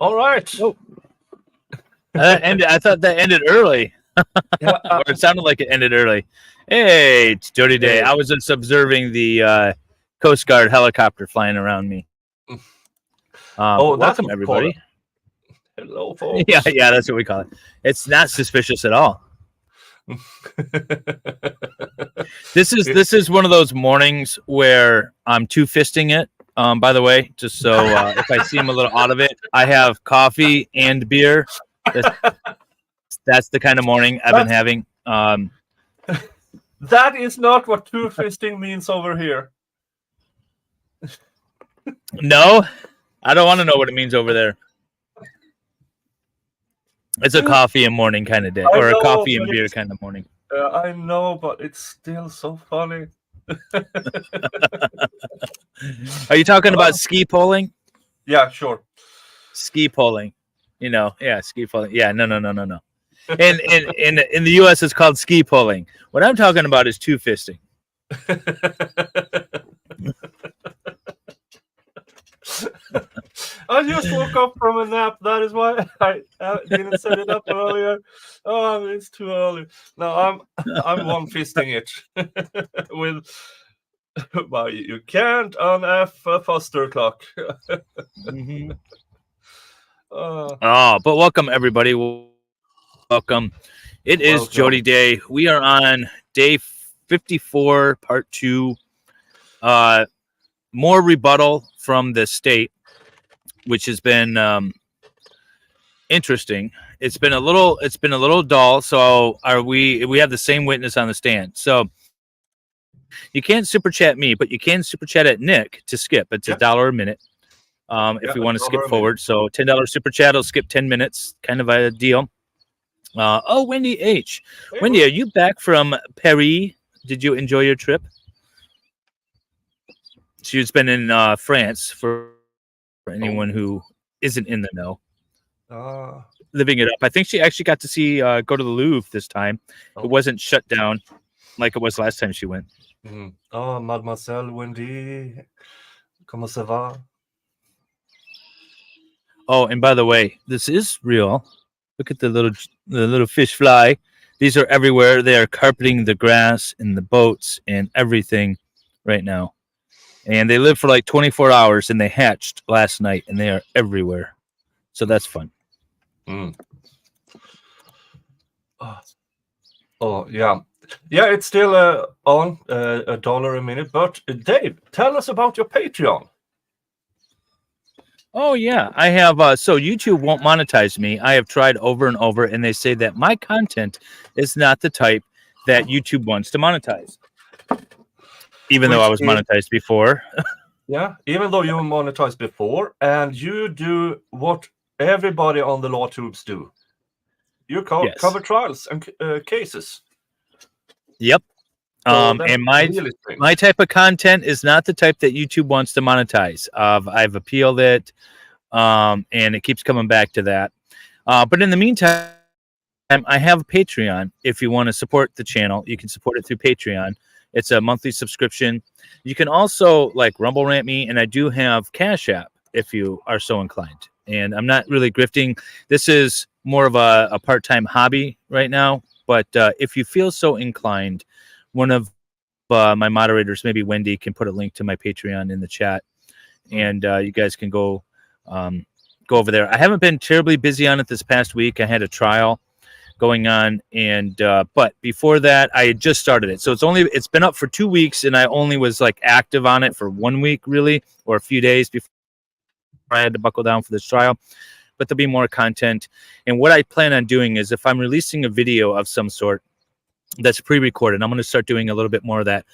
All right. Oh. I thought that ended early. Yeah, Or it sounded like it ended early. Hey, it's Jodi Day. Hey. I was just observing the Coast Guard helicopter flying around me. Oh, that's welcome, what we call everybody. it. Hello, folks. Yeah, that's what we call it. It's not suspicious at all. This is one of those mornings where I'm two-fisting it. By the way, just so if I seem a little out of it, I have coffee and beer. That's the kind of morning I've been having. That is not what two-fisting means over here. No, I don't want to know what it means over there. It's a coffee and morning kind of day, or a coffee and beer kind of morning. I know, but it's still so funny. Are you talking about ski polling? Yeah, sure. Ski polling, ski polling. Yeah, no. And in the U.S. it's called ski polling. What I'm talking about is two-fisting. I just woke up from a nap. That is why I didn't set it up earlier. Oh, it's too early. No, I'm one-fisting it with. Well, you can't un-F a faster clock. Mm-hmm. But welcome everybody. Welcome. It is Jodi Day. We are on day 54, part 2. More rebuttal from the state, which has been interesting. It's been a little dull. So we have the same witness on the stand. So you can't super chat me, but you can super chat at Nick to skip. It's $1 a minute. If we want to skip forward. So $10 super chat will skip 10 minutes, kind of a deal. Wendy H. Hey, Wendy, are you back from Paris? Did you enjoy your trip? She's been in France for anyone who isn't in the know. Living it up. I think she actually got to see go to the Louvre this time. It wasn't shut down like it was last time she went. Oh, Mademoiselle Wendy, comment ça va? Oh, and by the way, this is real. Look at the little fish fly. These are everywhere. They are carpeting the grass and the boats and everything right now. And they live for like 24 hours, and they hatched last night, and they are everywhere. So that's fun. Oh, yeah. Yeah, it's still on $1 a minute. But Dave, tell us about your Patreon. Oh, yeah. I have. So YouTube won't monetize me. I have tried over and over, and they say that my content is not the type that YouTube wants to monetize. Even though I was monetized before. Yeah, even though you were monetized before, and you do what everybody on the law tubes do. You cover trials and cases. Yep. And my type of content is not the type that YouTube wants to monetize. I've appealed it, and it keeps coming back to that. But in the meantime, I have a Patreon. If you want to support the channel, you can support it through Patreon. It's a monthly subscription. You can also like Rumble Rant me, and I do have Cash App if you are so inclined. And I'm not really grifting. This is more of a part-time hobby right now. But if you feel so inclined, one of my moderators, maybe Wendy, can put a link to my Patreon in the chat, and you guys can go over there. I haven't been terribly busy on it this past week. I had a trial going on, and but before that I had just started it, so it's been up for 2 weeks, and I only was like active on it for 1 week really, or a few days before I had to buckle down for this trial. But there'll be more content, and what I plan on doing is if I'm releasing a video of some sort that's pre-recorded, I'm going to start doing a little bit more of that.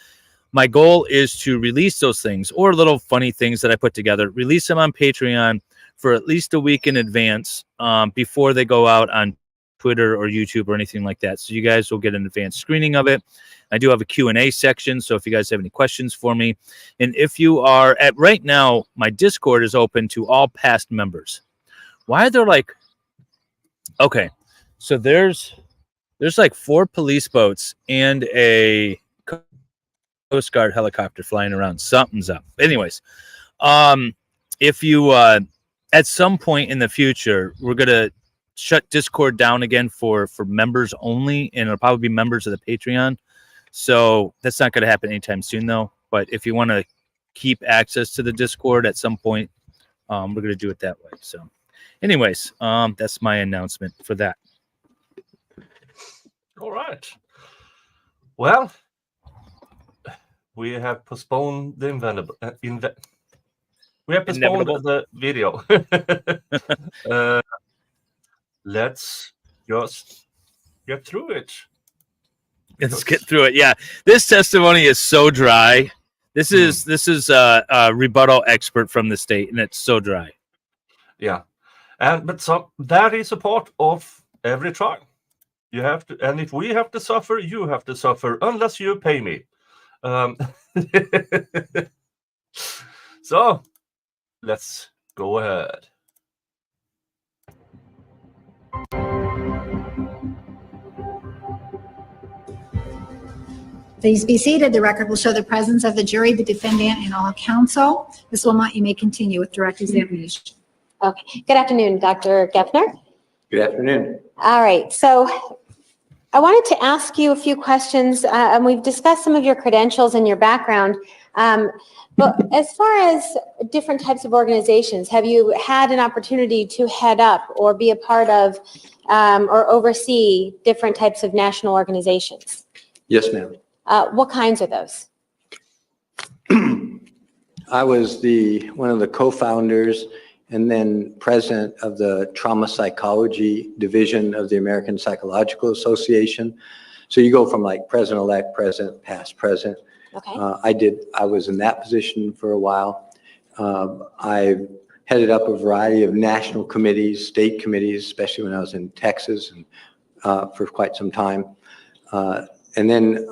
My goal is to release those things, or little funny things that I put together, release them on Patreon for at least a week in advance before they go out on Twitter or YouTube or anything like that. So you guys will get an advanced screening of it. I do have a Q&A section, so if you guys have any questions for me. And if you are at right now, my Discord is open to all past members. Why are there like, okay, so there's like 4 police boats and a Coast Guard helicopter flying around. Something's up. Anyways, if you at some point in the future, we're going to shut Discord down again for members only, and it'll probably be members of the Patreon. So that's not going to happen anytime soon, though. But if you want to keep access to the Discord at some point, we're going to do it that way. So anyways, that's my announcement for that. All right. Well, we have postponed the we have postponed the video. Let's just get through it. Let's get through it. Yeah, this testimony is so dry. This is a rebuttal expert from the state, and it's so dry. Yeah, but that is a part of every trial. You have to, and if we have to suffer, you have to suffer, unless you pay me. So let's go ahead. Please be seated. The record will show the presence of the jury, the defendant, and all counsel. Ms. Wilmot, you may continue with direct examination. Okay. Good afternoon, Dr. Gaffner. Good afternoon. All right. So I wanted to ask you a few questions, and we've discussed some of your credentials and your background. But as far as different types of organizations, have you had an opportunity to head up or be a part of or oversee different types of national organizations? Yes, ma'am. What kinds are those? I was one of the co-founders and then president of the Trauma Psychology Division of the American Psychological Association. So you go from like president-elect, president, past president. Okay. I was in that position for a while. I headed up a variety of national committees, state committees, especially when I was in Texas and for quite some time. And then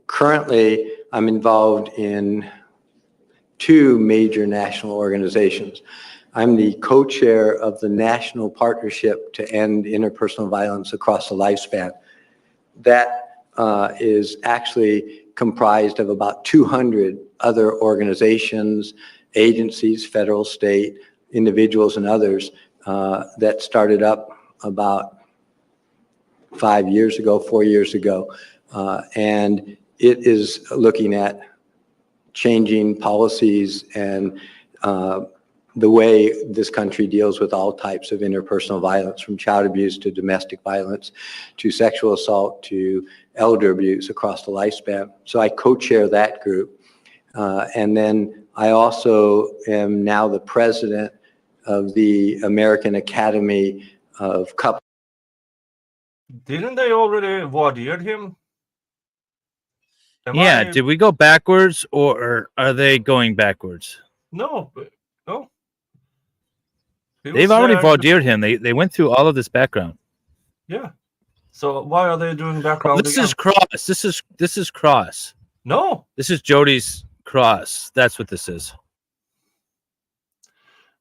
currently I'm involved in two major national organizations. I'm the co-chair of the National Partnership to End Interpersonal Violence Across the Lifespan. That is actually comprised of about 200 other organizations, agencies, federal, state, individuals, and others that started up about 4 years ago. And it is looking at changing policies and the way this country deals with all types of interpersonal violence, from child abuse to domestic violence to sexual assault to elder abuse across the lifespan. So I co-chair that group. And then I also am now the president of the American Academy of Couples. Didn't they already voir him? Did we go backwards or are they going backwards? No. They've already voir him. They went through all of this background. Yeah. So why are they doing background? This is Cross. This is Cross. No. This is Jodi's Cross. That's what this is.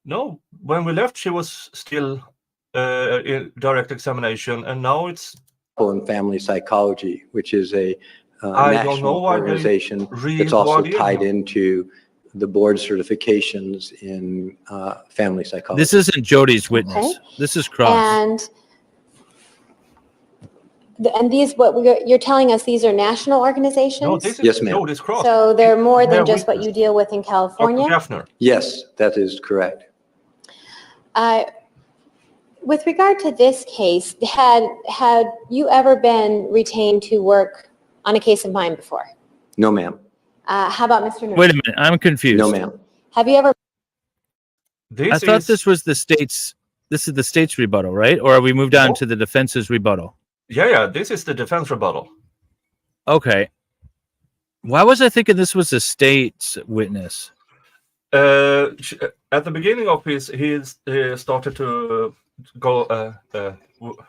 No. When we left, she was still in direct examination, and now it's and family psychology, which is a national organization that's also tied into the board certifications in family psychology. This isn't Jodi's witness. Okay. This is Cross. And these, what you're telling us, these are national organizations? No, this is yes, ma'am. Jodi's Cross. So they're more than just what you deal with in California? Dr. Gaffner. Yes, that is correct. With regard to this case, had you ever been retained to work on a case of mine before? No, ma'am. How about Mr. Newman? Wait a minute, I'm confused. No, ma'am. Have you ever? I thought this was the state's. This is the state's rebuttal, right? Or have we moved on to the defense's rebuttal? Yeah. This is the defense rebuttal. Okay. Why was I thinking this was the state's witness? At the beginning of he started to go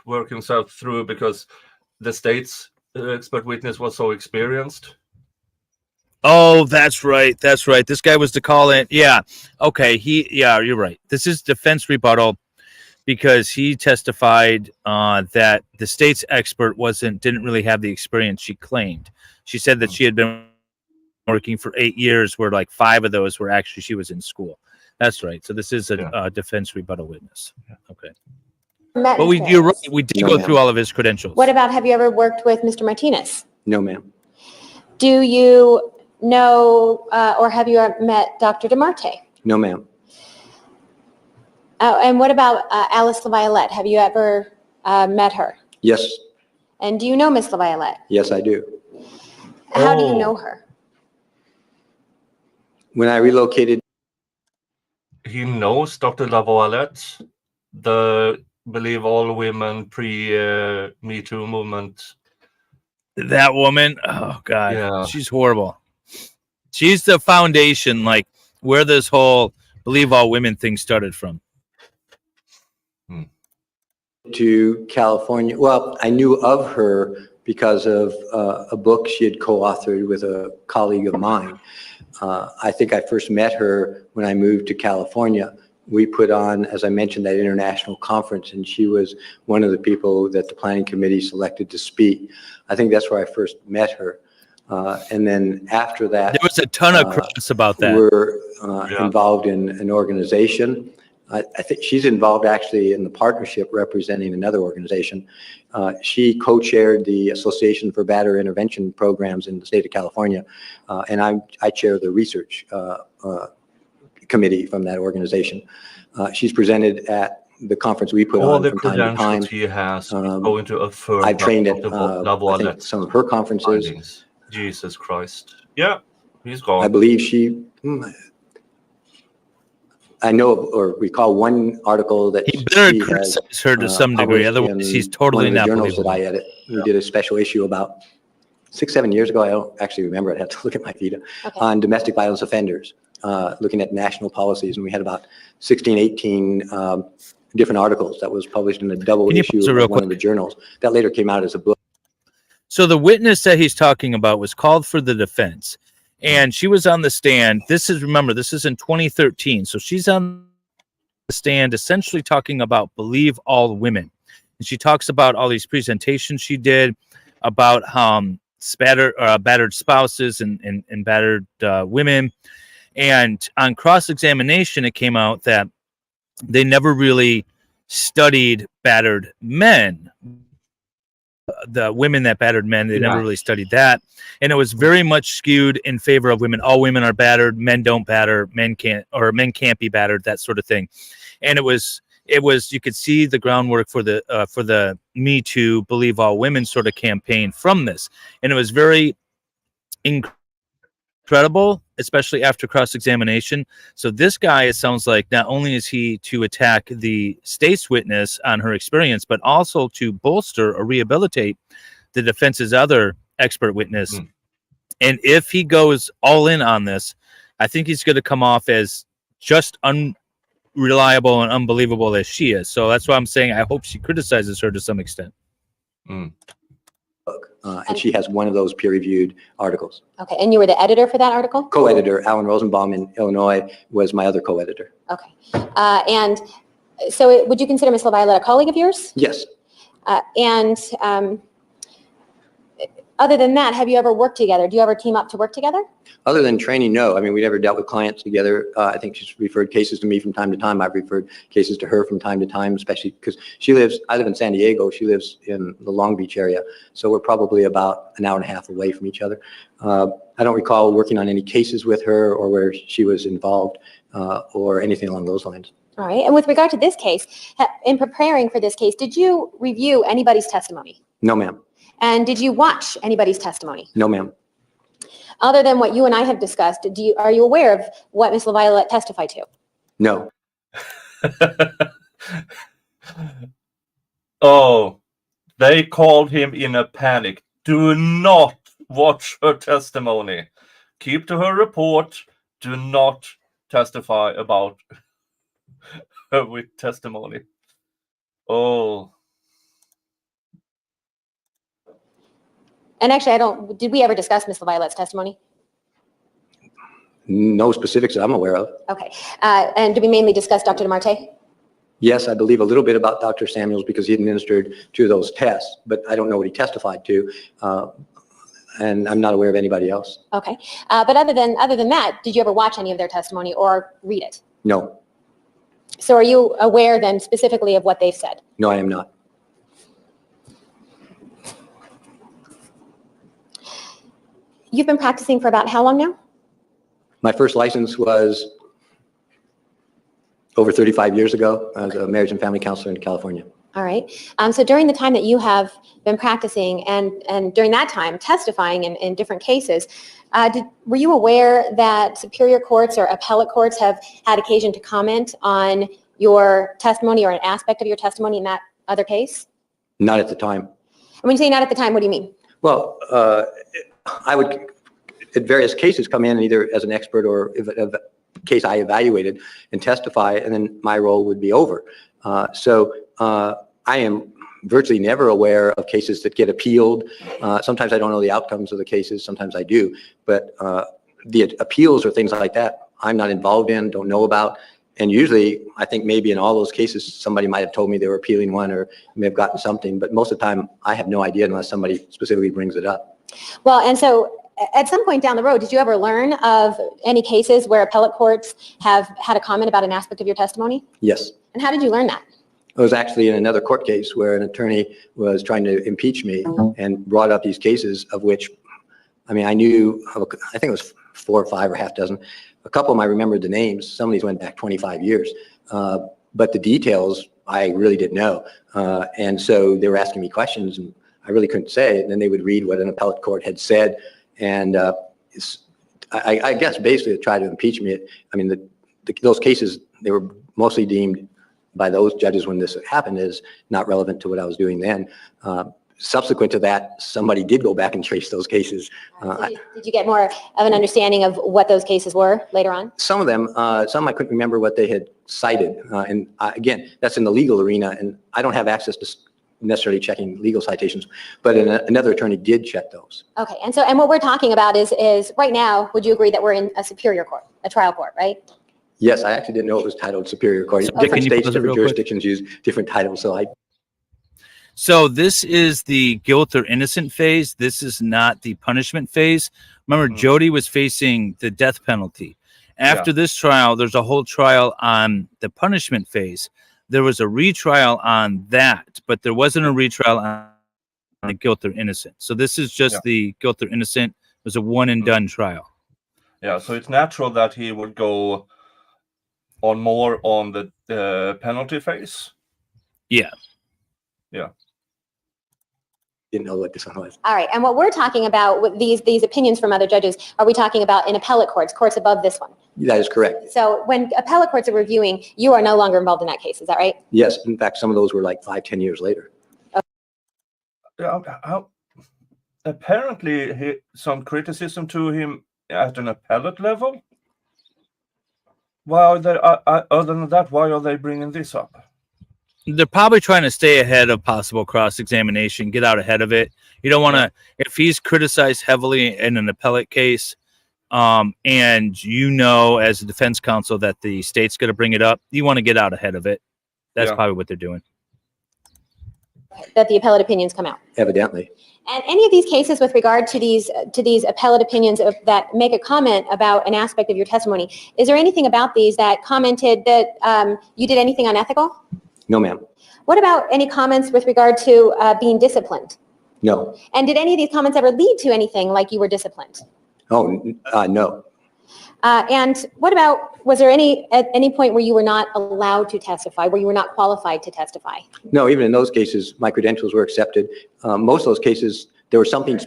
work himself through because the state's expert witness was so experienced. Oh, that's right. That's right. This guy was to call in. Yeah. Okay. You're right. This is defense rebuttal because he testified that the state's expert didn't really have the experience she claimed. She said that she had been working for 8 years, where like 5 of those were actually she was in school. That's right. So this is a defense rebuttal witness. Okay. Met But Mr. you're right. Arias? We did No, go ma'am. through all of his credentials. What about, have you ever worked with Mr. Martinez? No, ma'am. Do you know or have you ever met Dr. DeMarte? No, ma'am. And what about Alice LaViolette? Have you ever met her? Yes. And do you know Miss LaViolette? Yes, I do. How do you Oh. know her? When I relocated, He knows Dr. LaViolette, the Believe All Women pre-Me Too movement. That woman, oh God, Yeah. she's horrible. She's the foundation, like where this whole Believe All Women thing started from. to California. Well, I knew of her because of a book she had co-authored with a colleague of mine. I think I first met her when I moved to California. We put on, as I mentioned, that international conference, and she was one of the people that the planning committee selected to speak. I think that's where I first met her. And then after that, There was a ton of press about that. we're involved in an organization. I think she's involved actually in the partnership representing another organization. She co-chaired the Association for Batterer Intervention Programs in the state of California, and I chair the research committee from that organization. She's presented at the conference we put All on the from time to time. credentials he has is going to affirm I've trained at Dr. I think LaViolette some of her conferences. findings. Jesus Christ. Yeah, he's gone. I believe she, I know or recall one article that He better she has criticize her to some degree, published otherwise in he's totally one of the not journals that believable. I edit. We did a special issue about 6-7 years ago. I don't actually remember. I'd have to look at my Vita on domestic violence offenders, looking at national policies. And we had about 16, 18 different articles that was published in a double issue of one of the journals that later came out as a book. So the witness that he's talking about was called for the defense, and she was on the stand. Remember, this is in 2013. So she's on the stand essentially talking about Believe All Women. And she talks about all these presentations she did about battered spouses and battered women. And on cross-examination, it came out that they never really studied battered men. The women that battered men, they never really studied that. And it was very much skewed in favor of women. All women are battered, men don't batter, men can't be battered, that sort of thing. And it was, you could see the groundwork for the Me Too, Believe All Women sort of campaign from this. And it was very incredible, especially after cross-examination. So this guy, it sounds like, not only is he to attack the state's witness on her experience, but also to bolster or rehabilitate the defense's other expert witness. And if he goes all in on this, I think he's going to come off as just unreliable and unbelievable as she is. So that's why I'm saying I hope she criticizes her to some extent. And she has one of those peer-reviewed articles. Okay, and you were the editor for that article? Co-editor, Alan Rosenbaum in Illinois was my other co-editor. Okay. And so would you consider Ms. LaViolette a colleague of yours? Yes. Other than that, have you ever worked together? Do you ever team up to work together? Other than training, no. I mean, we never dealt with clients together. I think she's referred cases to me from time to time. I've referred cases to her from time to time, especially because I live in San Diego. She lives in the Long Beach area. So we're probably about an hour and a half away from each other. I don't recall working on any cases with her or where she was involved or anything along those lines. All right. And with regard to this case, in preparing for this case, did you review anybody's testimony? No, ma'am. And did you watch anybody's testimony? No, ma'am. Other than what you and I have discussed, are you aware of what Ms. LaViolette testified to? No. Oh, they called him in a panic. Do not watch her testimony. Keep to her report. Do not testify about her with testimony. Oh. And actually, did we ever discuss Ms. LaViolette's testimony? No specifics that I'm aware of. Okay. And did we mainly discuss Dr. DeMarte? Yes, I believe a little bit about Dr. Samuels because he administered 2 of those tests, but I don't know what he testified to. And I'm not aware of anybody else. Okay. But other than that, did you ever watch any of their testimony or read it? No, So are you aware then specifically of what they've said? no, I am not. You've been practicing for about how long now? My first license was over 35 years ago. I was a marriage and family counselor in California. All right. So during the time that you have been practicing and during that time testifying in different cases, were you aware that superior courts or appellate courts have had occasion to comment on your testimony or an aspect of your testimony in that other case? Not at the time. And when you say not at the time, what do you mean? Well, I would, at various cases, come in either as an expert or if a case I evaluated and testify, and then my role would be over. I am virtually never aware of cases that get appealed. Sometimes I don't know the outcomes of the cases, sometimes I do, but the appeals or things like that, I'm not involved in, don't know about. And usually, I think maybe in all those cases, somebody might have told me they were appealing one or may have gotten something, but most of the time, I have no idea unless somebody specifically brings it up. Well, and so at some point down the road, did you ever learn of any cases where appellate courts have had a comment about an aspect of your testimony? Yes. And how did you learn that? I was actually in another court case where an attorney was trying to impeach me and brought up these cases of which, I mean, I knew, I think it was 4 or 5 or half dozen. A couple of them I remembered the names. Some of these went back 25 years. But the details, I really didn't know. And so they were asking me questions and I really couldn't say. And then they would read what an appellate court had said. And I guess basically to try to impeach me. I mean, those cases, they were mostly deemed by those judges when this happened as not relevant to what I was doing then. Subsequent to that, somebody did go back and trace those cases. Did you get more of an understanding of what those cases were later on? Some of them, some I couldn't remember what they had cited. Again, that's in the legal arena, and I don't have access to necessarily checking legal citations, but another attorney did check those. Okay, and what we're talking about is right now, would you agree that we're in a superior court, a trial court, right? Yes, I actually didn't know it was titled Superior Court. So different states, different jurisdictions use different titles, So this is the guilt or innocent phase. This is not the punishment phase. Remember, Jodi was facing the death penalty. After this trial, there's a whole trial on the punishment phase. There was a retrial on that, but there wasn't a retrial on the guilt or innocent. So this is just the guilt or innocent. It was a one and done trial. Yeah, so it's natural that he would go on more on the penalty phase. Yeah. Yeah. Didn't know what this one was. All right, and what we're talking about with these opinions from other judges, are we talking about in appellate courts, courts above this one? That is correct. So when appellate courts are reviewing, you are no longer involved in that case, is that right? Yes, in fact, some of those were like 5, 10 years later. Apparently, some criticism to him at an appellate level. Why are they, other than that, why are they bringing this up? They're probably trying to stay ahead of possible cross-examination, get out ahead of it. You don't want to, if he's criticized heavily in an appellate case, and you know as a defense counsel that the state's going to bring it up, you want to get out ahead of it. That's probably what they're doing. That the appellate opinions come out. Evidently. And any of these cases with regard to these appellate opinions that make a comment about an aspect of your testimony, is there anything about these that commented that you did anything unethical? No, ma'am. What about any comments with regard to being disciplined? No. And did any of these comments ever lead to anything like you were disciplined? Oh, no. And what about, was there at any point where you were not allowed to testify, where you were not qualified to testify? No, even in those cases, my credentials were accepted. Most of those cases, there was something.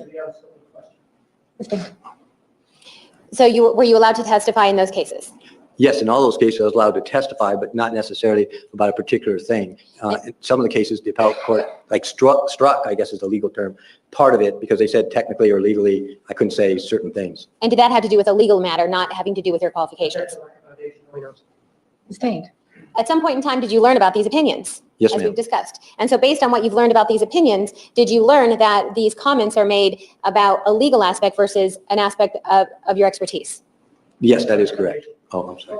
So were you allowed to testify in those cases? Yes, in all those cases, I was allowed to testify, but not necessarily about a particular thing. In some of the cases, the appellate court, like struck, I guess is the legal term, part of it, because they said technically or legally, I couldn't say certain things. And did that have to do with a legal matter, not having to do with your qualifications? Sustained. At some point in time, did you learn about these opinions? Yes, as ma'am. we've discussed. And so based on what you've learned about these opinions, did you learn that these comments are made about a legal aspect versus an aspect of your expertise? Yes, that is correct. Oh, I'm sorry.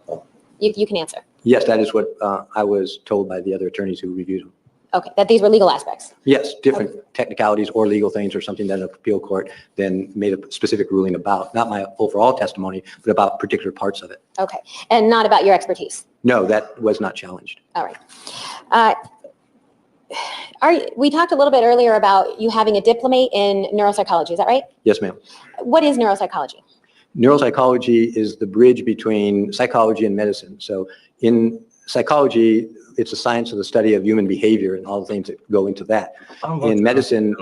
Oh. You can answer. Yes, that is what I was told by the other attorneys who reviewed them. Okay, that these were legal aspects. Yes, different technicalities or legal things or something that an appeal court then made a specific ruling about, not my overall testimony, but about particular parts of it. Okay, and not about your expertise. No, that was not challenged. All right. We talked a little bit earlier about you having a diplomate in neuropsychology. Is that right? Yes, ma'am. What is neuropsychology? Neuropsychology is the bridge between psychology and medicine. So in psychology, it's a science of the study of human behavior and all the things that go into that. In medicine,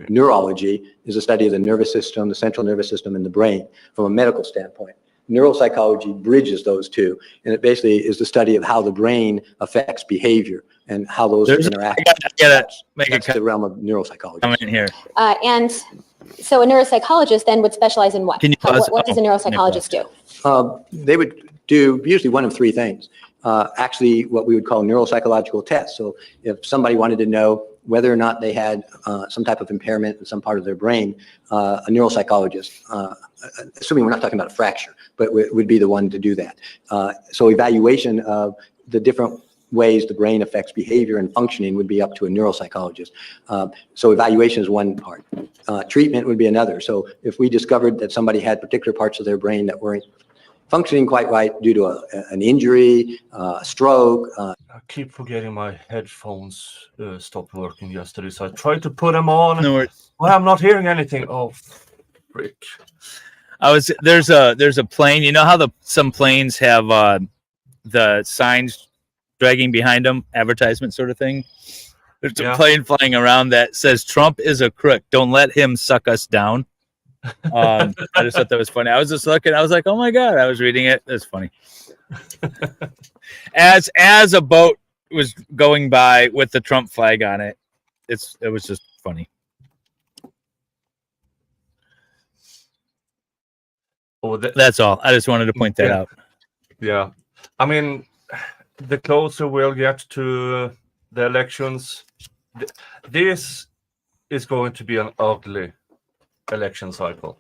neurology is a study of the nervous system, the central nervous system, and the brain from a medical standpoint. Neuropsychology bridges those two, and it basically is the study of how the brain affects behavior and how those interact. That's the realm of neuropsychology. I'm in here. And so a neuropsychologist then would specialize in what? Can you What does a neuropsychologist do? They would do usually one of three things. Actually, what we would call neuropsychological tests. So if somebody wanted to know whether or not they had some type of impairment in some part of their brain, a neuropsychologist, assuming we're not talking about a fracture, but would be the one to do that. So evaluation of the different ways the brain affects behavior and functioning would be up to a neuropsychologist. So evaluation is one part. Treatment would be another. So if we discovered that somebody had particular parts of their brain that weren't functioning quite right due to an injury, a stroke. I keep forgetting my headphones stopped working yesterday, so I tried to put them on. No worries. Well, I'm not hearing anything. Oh, frick. There's a plane. You know how some planes have the signs dragging behind them, advertisement sort of thing? There's a plane flying around that says Trump is a crook. Don't let him suck us down. I just thought that was funny. I was just looking. I was like, oh my god! I was reading it. That's funny. As a boat was going by with the Trump flag on it, it was just funny. Oh, that's all. I just wanted to point that out. Yeah, I mean, the closer we'll get to the elections, this is going to be an ugly election cycle.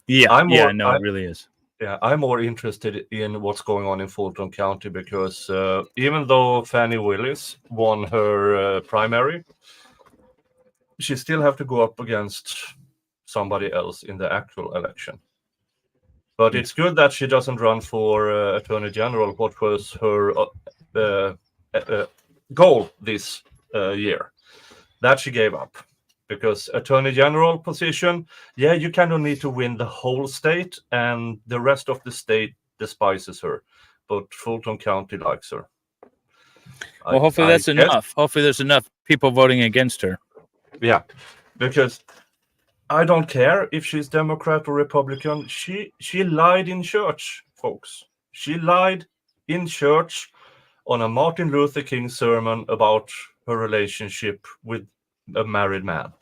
It really is. Yeah, I'm more interested in what's going on in Fulton County because even though Fannie Willis won her primary, she still have to go up against somebody else in the actual election. But it's good that she doesn't run for Attorney General, what was her goal this year. That she gave up. Because Attorney General position, you kind of need to win the whole state, and the rest of the state despises her. But Fulton County likes her. Well, hopefully that's enough. Hopefully there's enough people voting against her. Yeah, because I don't care if she's Democrat or Republican. She lied in church, folks. She lied in church on a Martin Luther King sermon about her relationship with a married man.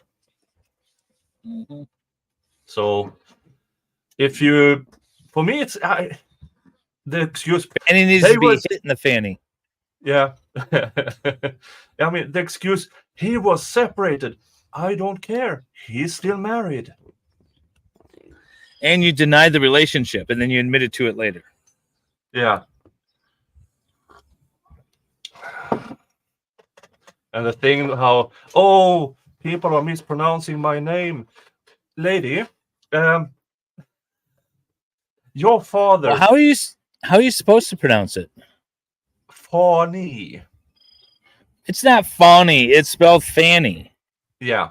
Mm-hmm. So for me, it's the excuse. And it needs to be hit in the fanny. Yeah. I mean, the excuse, he was separated. I don't care. He's still married. And you denied the relationship, and then you admitted to it later. Yeah. And the thing how, people are mispronouncing my name. Lady, your father... Well, how are you supposed to pronounce it? Fanny. It's not Fanny. It's spelled Fanny. Yeah.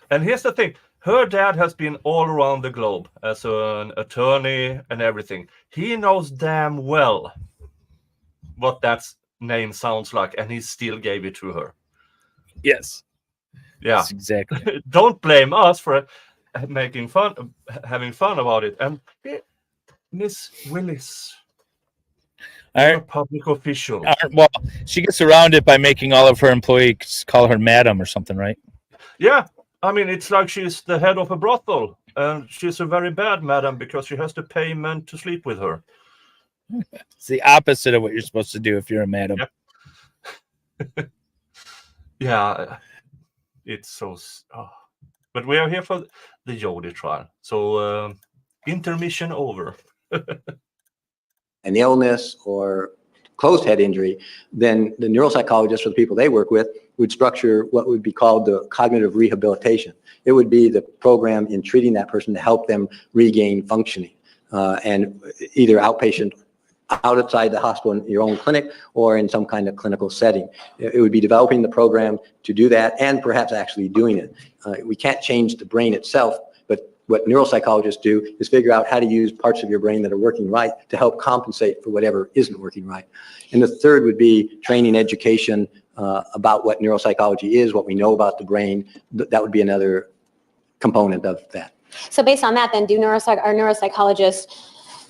And here's the thing. Her dad has been all around the globe as an attorney and everything. He knows damn well what that name sounds like, and he still gave it to her. Yes. Yeah. That's exactly. Don't blame us for having fun about it. And Miss Willis, a public official. Well, she gets around it by making all of her employees call her madam or something, right? Yeah. I mean, it's like she's the head of a brothel, and she's a very bad madam because she has to pay men to sleep with her. It's the opposite of what you're supposed to do if you're a madam. Yep. Yeah. It's so... But we are here for the Jodi trial. So intermission over. An illness or closed head injury, then the neuropsychologists or the people they work with would structure what would be called the cognitive rehabilitation. It would be the program in treating that person to help them regain functioning, and either outpatient outside the hospital in your own clinic or in some kind of clinical setting. It would be developing the program to do that and perhaps actually doing it. We can't change the brain itself, but what neuropsychologists do is figure out how to use parts of your brain that are working right to help compensate for whatever isn't working right. And the third would be training education about what neuropsychology is, what we know about the brain. That would be another component of that. So based on that, then, are neuropsychologists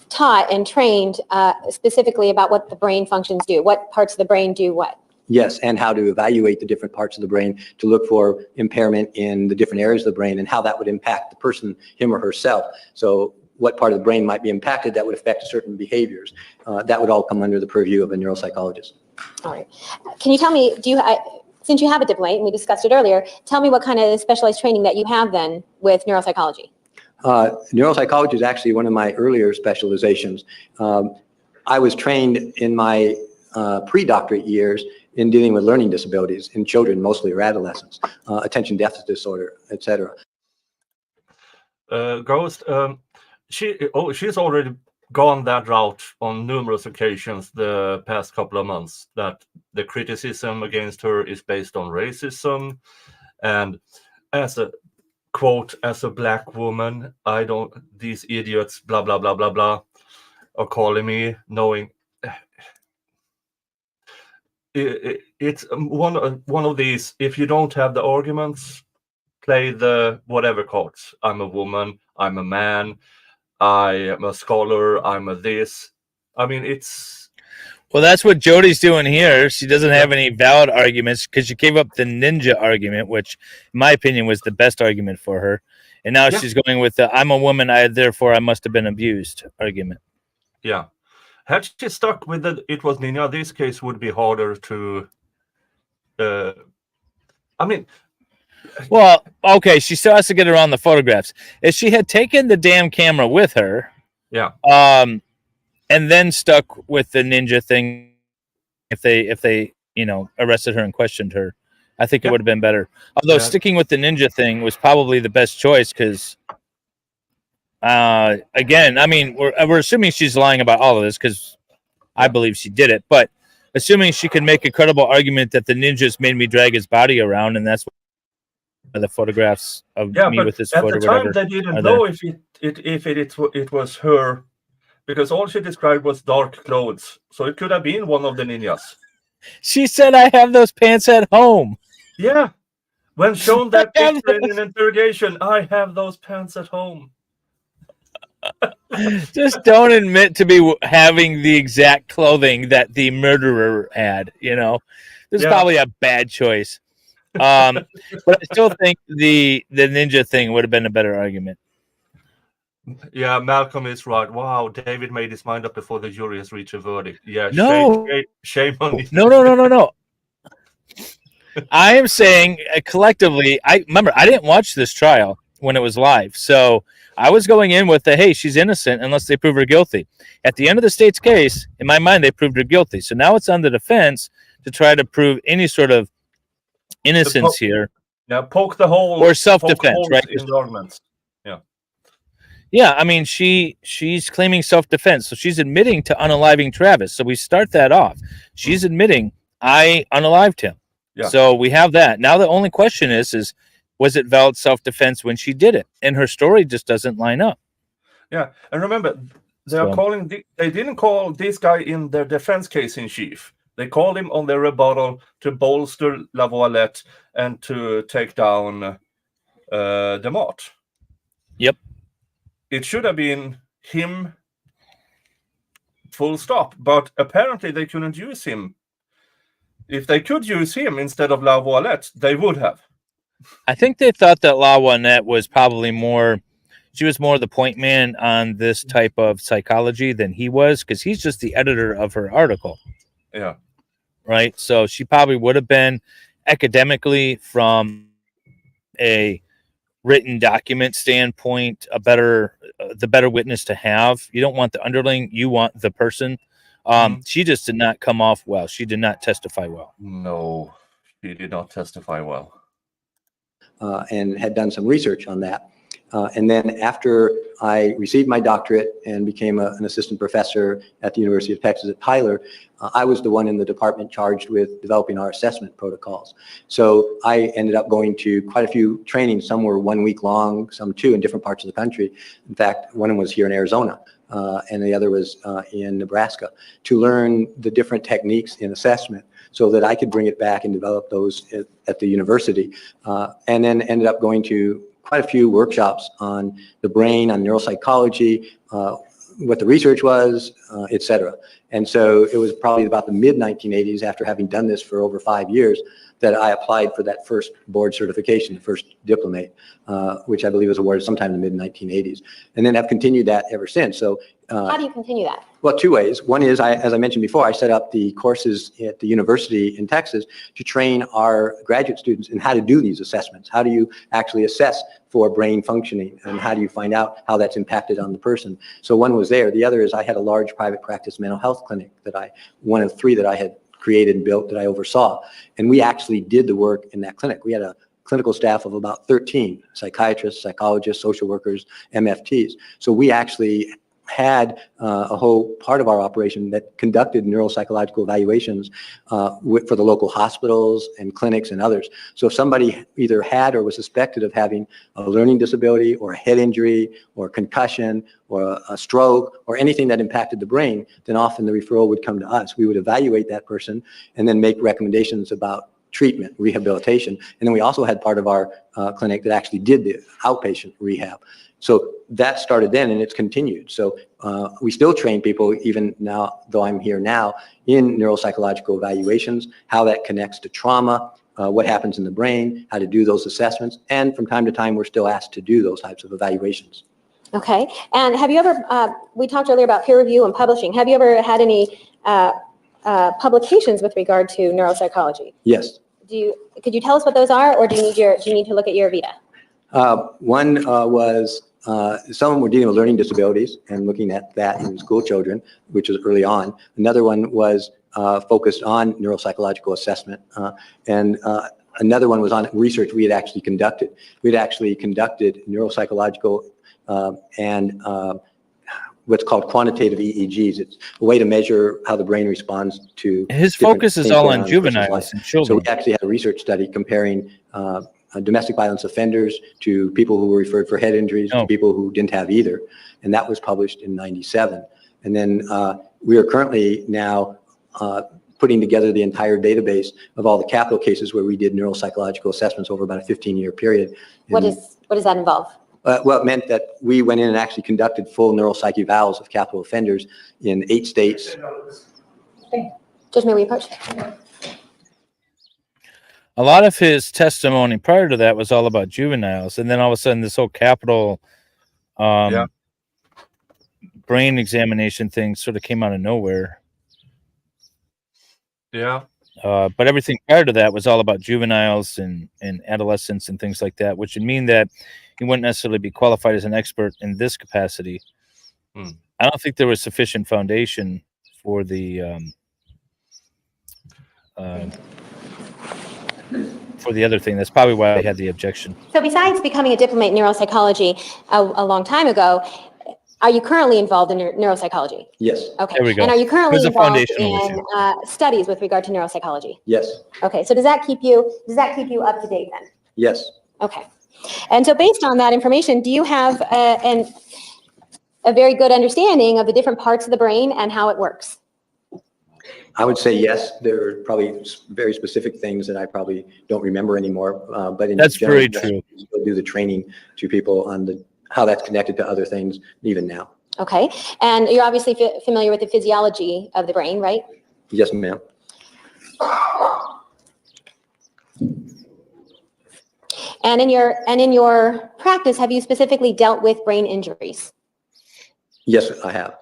taught and trained specifically about what the brain functions do, what parts of the brain do what? Yes, and how to evaluate the different parts of the brain to look for impairment in the different areas of the brain and how that would impact the person, him or herself. So what part of the brain might be impacted that would affect certain behaviors. That would all come under the purview of a neuropsychologist. All right. Can you tell me, since you have a diploma, and we discussed it earlier, tell me what kind of specialized training that you have then with neuropsychology? Neuropsychology is actually one of my earlier specializations. I was trained in my pre-doctorate years in dealing with learning disabilities in children, mostly or adolescents, attention deficit disorder, etc. Ghost, she's already gone that route on numerous occasions the past couple of months, that the criticism against her is based on racism, and as a quote, as a black woman, these idiots, blah, blah, blah, blah, blah, are calling me, knowing it's one of these, if you don't have the arguments, play the whatever cards. I'm a woman, I'm a man, I am a scholar, I'm a this. I mean, it's... Well, that's what Jodi's doing here. She doesn't have any valid arguments because she gave up the ninja argument, which, in my opinion, was the best argument for her. And now she's going with the I'm a woman, therefore I must have been abused argument. Yeah. Had she stuck with it was ninja, this case would be harder to... I mean... Well, okay, she still has to get around the photographs. If she had taken the damn camera with her... Yeah. And then stuck with the ninja thing, if they arrested her and questioned her, I think it would have been better. Although sticking with the ninja thing was probably the best choice because, again, I mean, we're assuming she's lying about all of this because I believe she did it. But assuming she can make a credible argument that the ninjas made me drag his body around, and that's the photographs of me with this photo. At the time, they didn't know if it was her. Because all she described was dark clothes. So it could have been one of the ninjas. She said, I have those pants at home. Yeah. When shown that picture in an interrogation, I have those pants at home. Just don't admit to be having the exact clothing that the murderer had, This is probably a bad choice. But I still think the ninja thing would have been a better argument. Yeah, Malcolm is right. Wow, David made his mind up before the jury has reached a verdict. Yeah, no. Shame on you. No. I am saying collectively, I didn't watch this trial when it was live. So I was going in with hey, she's innocent unless they prove her guilty. At the end of the state's case, in my mind, they proved her guilty. So now it's on the defense to try to prove any sort of innocence here. Yeah, poke the hole. Or self-defense, right? In the arguments. Yeah, I mean, she's claiming self-defense, so she's admitting to unaliving Travis. So we start that off. She's admitting, I unalived him. Yeah. So we have that. Now the only question is was it valid self-defense when she did it? And her story just doesn't line up. Yeah, and remember, they didn't call this guy in their defense case in chief. They called him on their rebuttal to bolster Lavalette and to take down DeMott. Yep. It should have been him, full stop. But apparently they couldn't use him. If they could use him instead of Lavalette, they would have. I think they thought that Lavalette was probably she was more the point man on this type of psychology than he was, because he's just the editor of her article. Yeah. Right? So she probably would have been academically, from a written document standpoint, the better witness to have. You don't want the underling, you want the person She just did not come off well. She did not testify well. No, she did not testify well. And had done some research on that. And then after I received my doctorate and became an assistant professor at the University of Texas at Tyler, I was the one in the department charged with developing our assessment protocols. So I ended up going to quite a few trainings. Some were 1 week long, some 2 in different parts of the country. In fact, one of them was here in Arizona. And the other was in Nebraska, to learn the different techniques in assessment so that I could bring it back and develop those at the university. And then ended up going to quite a few workshops on the brain, on neuropsychology, what the research was, et cetera. And so it was probably about the mid-1980s, after having done this for over 5 years, that I applied for that first board certification, the first diplomate, which I believe was awarded sometime in the mid-1980s, and then have continued that ever since. So how do you continue that? Well, 2 ways. One is, as I mentioned before, I set up the courses at the university in Texas to train our graduate students in how to do these assessments. How do you actually assess for brain functioning, and how do you find out how that's impacted on the person? So one was there. The other is I had a large private practice mental health clinic that one of 3 that I had created and built that I oversaw. And we actually did the work in that clinic. We had a clinical staff of about 13 psychiatrists, psychologists, social workers, MFTs. So we actually had a whole part of our operation that conducted neuropsychological evaluations for the local hospitals and clinics and others. So if somebody either had or was suspected of having a learning disability or a head injury or concussion or a stroke or anything that impacted the brain, then often the referral would come to us. We would evaluate that person and then make recommendations about treatment, rehabilitation. And then we also had part of our clinic that actually did the outpatient rehab. So that started then, and it's continued. So we still train people, even now, though I'm here now, in neuropsychological evaluations, how that connects to trauma, what happens in the brain, how to do those assessments. And from time to time, we're still asked to do those types of evaluations. Okay. And have you ever, we talked earlier about peer review and publishing. Have you ever had any publications with regard to neuropsychology? Yes. Could you tell us what those are, or do you need to look at your Vita? One was, some of them were dealing with learning disabilities and looking at that in school children, which was early on. Another one was focused on neuropsychological assessment. And another one was on research we had actually conducted. We had actually conducted neuropsychological and what's called quantitative EEGs. It's a way to measure how the brain responds to. His focus is all on juveniles and children. So we actually had a research study comparing domestic violence offenders to people who were referred for head injuries, to people who didn't have either. And that was published in '97. And then we are currently now putting together the entire database of all the capital cases where we did neuropsychological assessments over about a 15-year period. What does that involve? Well, it meant that we went in and actually conducted full neuropsych evals of capital offenders in 8 states. Judge, may we approach? A lot of his testimony prior to that was all about juveniles, and then all of a sudden this whole capital brain examination thing sort of came out of nowhere. Yeah. But everything prior to that was all about juveniles and adolescents and things like that, which would mean that he wouldn't necessarily be qualified as an expert in this capacity. I don't think there was sufficient foundation for the other thing. That's probably why I had the objection. So besides becoming a diplomate in neuropsychology a long time ago, are you currently involved in neuropsychology? Yes. Okay. There we go. And are you currently involved foundational in studies with regard to neuropsychology? Yes. Okay. So does that keep you up to date then? Yes. Okay. And so based on that information, do you have a very good understanding of the different parts of the brain and how it works? I would say yes. There are probably very specific things that I probably don't remember anymore. But in that's general, very true. We still do the training to people on how that's connected to other things, even now. Okay. And you're obviously familiar with the physiology of the brain, right? Yes, ma'am. And in your practice, have you specifically dealt with brain injuries? Yes, I have.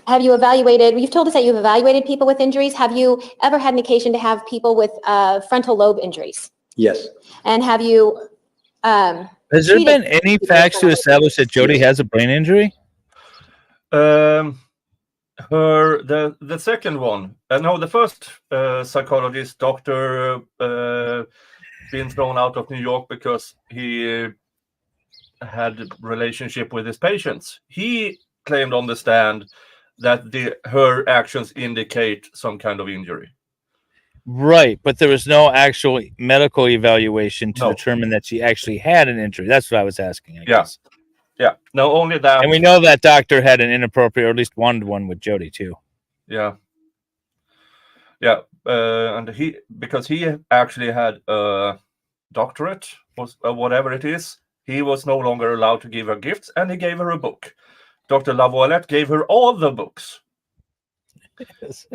Have you evaluated, you've told us that you've evaluated people with injuries. Have you ever had an occasion to have people with frontal lobe injuries? Yes. And have you... has there been any facts to establish that Jodi has a brain injury? the second one, no, the first psychologist, doctor, been thrown out of New York because he had a relationship with his patients. He claimed on the stand that her actions indicate some kind of injury. Right, but there was no actual medical evaluation to determine that she actually had an injury. That's what I was asking, I guess. Yeah, no, only that. And we know that doctor had an inappropriate, or at least wanted one with Jodi too. Yeah. Yeah, and because he actually had a doctorate, or whatever it is, he was no longer allowed to give her gifts, and he gave her a book. Dr. Lavalette gave her all the books. Yes.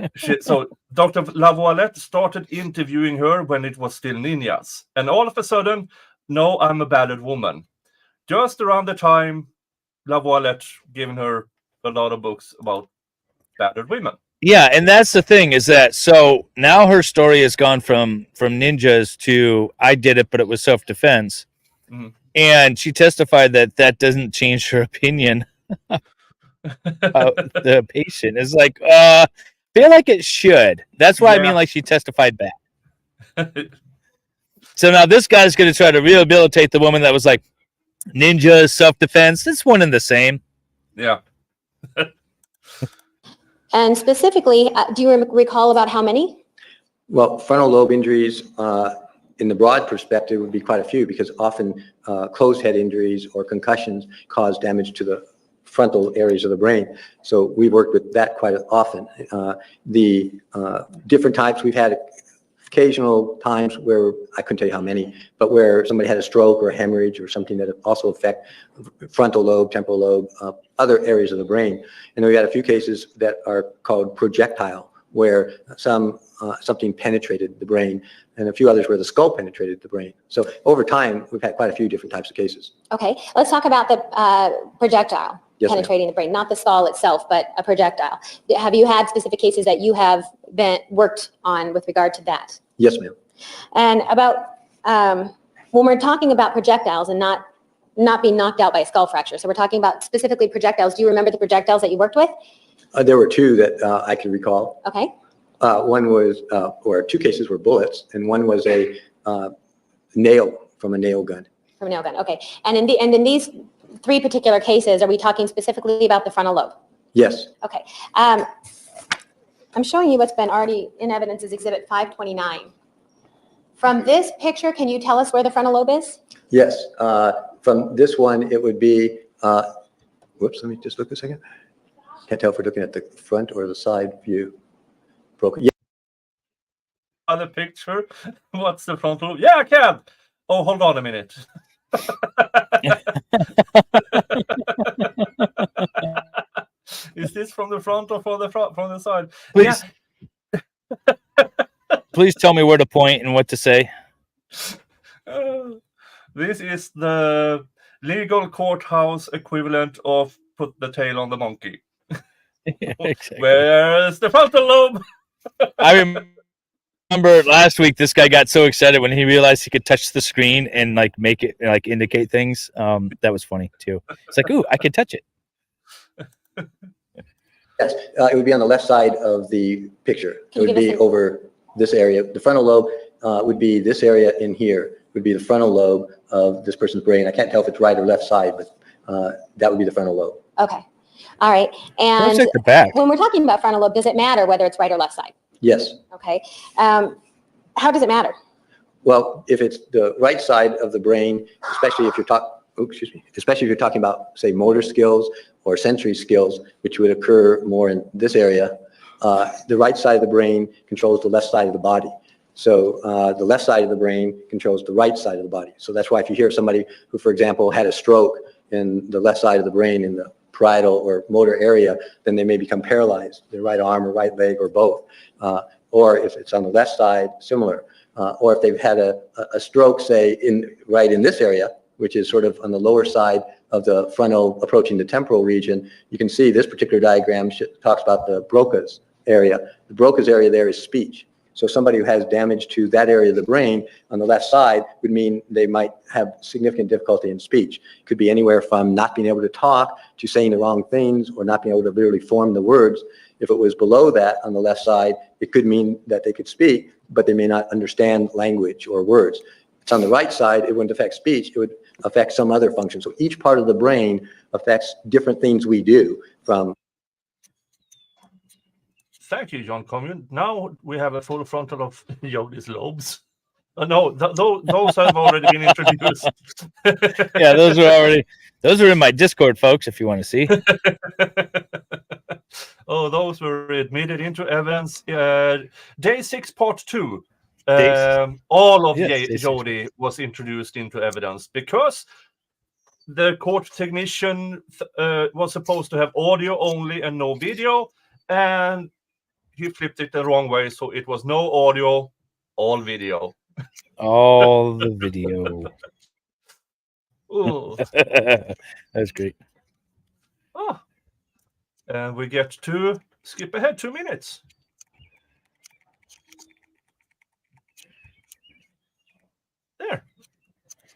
So Dr. Lavalette started interviewing her when it was still ninjas. And all of a sudden, no, I'm a battered woman. Just around the time Lavalette given her a lot of books about battered women. Yeah, and that's the thing is that so now her story has gone from ninjas to I did it, but it was self-defense. Mm-hmm. And she testified that doesn't change her opinion about the patient. It's like, feel like it should. That's why I mean, like she testified back. So now this guy's going to try to rehabilitate the woman that was like ninjas, self-defense. It's one and the same. Yeah. And specifically, do you recall about how many? Well, frontal lobe injuries, in the broad perspective, would be quite a few because often closed head injuries or concussions cause damage to the frontal areas of the brain. So we've worked with that quite often. The different types, we've had occasional times where, I couldn't tell you how many, but where somebody had a stroke or a hemorrhage or something that also affect frontal lobe, temporal lobe, other areas of the brain. And then we had a few cases that are called projectile, where something penetrated the brain, and a few others where the skull penetrated the brain. So over time, we've had quite a few different types of cases. Okay, let's talk about the projectile. Yes, penetrating the brain, not the skull itself, but a projectile. Have you had specific cases that you have worked on with regard to that? Yes, ma'am. And about when we're talking about projectiles and not being knocked out by a skull fracture, so we're talking about specifically projectiles. Do you remember the projectiles that you worked with? There were two that I can recall. Okay. One was, or two cases were bullets, and one was a nail from a nail gun. From a nail gun. Okay. And in these three particular cases, are we talking specifically about the frontal lobe? Yes. Okay. I'm showing you what's been already in evidence as Exhibit 529. From this picture, can you tell us where the frontal lobe is? Yes. From this one, it would be, whoops, let me just look a second. Can't tell if we're looking at the front or the side view. Broken. Yeah. Other picture. What's the frontal lobe? Yeah, I can. Oh, hold on a minute. Is this from the front or from the side? Please, yeah. Please tell me where to point and what to say. This is the legal courthouse equivalent of put the tail on the monkey. Exactly. Where's the frontal lobe? I remember last week this guy got so excited when he realized he could touch the screen and like make it like indicate things. That was funny too. It's like, ooh, I can touch it. Yes, it would be on the left side of the picture. It would be over this area. The frontal lobe would be this area in here. Would be the frontal lobe of this person's brain. I can't tell if it's right or left side, but that would be the frontal lobe. Okay. All right. And the back. When we're talking about frontal lobe, does it matter whether it's right or left side? Yes. Okay. How does it matter? Well, if it's the right side of the brain, especially if you're talking about, say, motor skills or sensory skills, which would occur more in this area, the right side of the brain controls the left side of the body. So the left side of the brain controls the right side of the body. So that's why if you hear somebody who, for example, had a stroke in the left side of the brain in the parietal or motor area, then they may become paralyzed, their right arm or right leg or both. Or if it's on the left side, similar. Or if they've had a stroke, say, right in this area, which is sort of on the lower side of the frontal approaching the temporal region, you can see this particular diagram talks about the Broca's area. The Broca's area there is speech. So somebody who has damage to that area of the brain on the left side would mean they might have significant difficulty in speech. It could be anywhere from not being able to talk to saying the wrong things or not being able to literally form the words. If it was below that on the left side, it could mean that they could speak, but they may not understand language or words. If it's on the right side, it wouldn't affect speech. It would affect some other function. So each part of the brain affects different things we do from. Thank you, John Commun. Now we have a full frontal of Jodi's lobes. No, those have already been introduced. Yeah, those are in my Discord, folks, if you want to see. Oh, those were admitted into evidence. Day 6, part 2. All of Jodi was introduced into evidence because the court technician was supposed to have audio only and no video, and he flipped it the wrong way, so it was no audio, all video. All the video. That's great. Oh. And we get to skip ahead 2 minutes. There.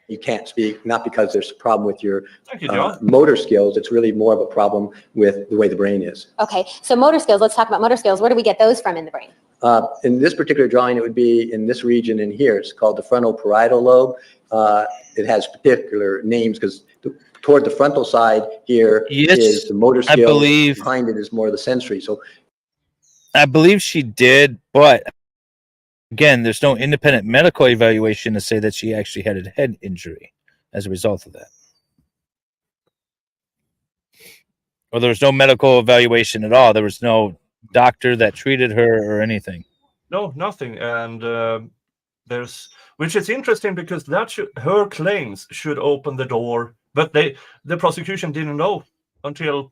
You can't speak, not because there's a problem with your Thank you, John. motor skills. It's really more of a problem with the way the brain is. Okay, so motor skills, let's talk about motor skills. Where do we get those from in the brain? In this particular drawing, it would be in this region in here. It's called the frontal parietal lobe. It has particular names because toward the frontal side here is the motor skill. I believe behind it is more the sensory. So I believe she did, but again, there's no independent medical evaluation to say that she actually had a head injury as a result of that. Or there was no medical evaluation at all. There was no doctor that treated her or anything. No, nothing. And which is interesting because her claims should open the door, but the prosecution didn't know until,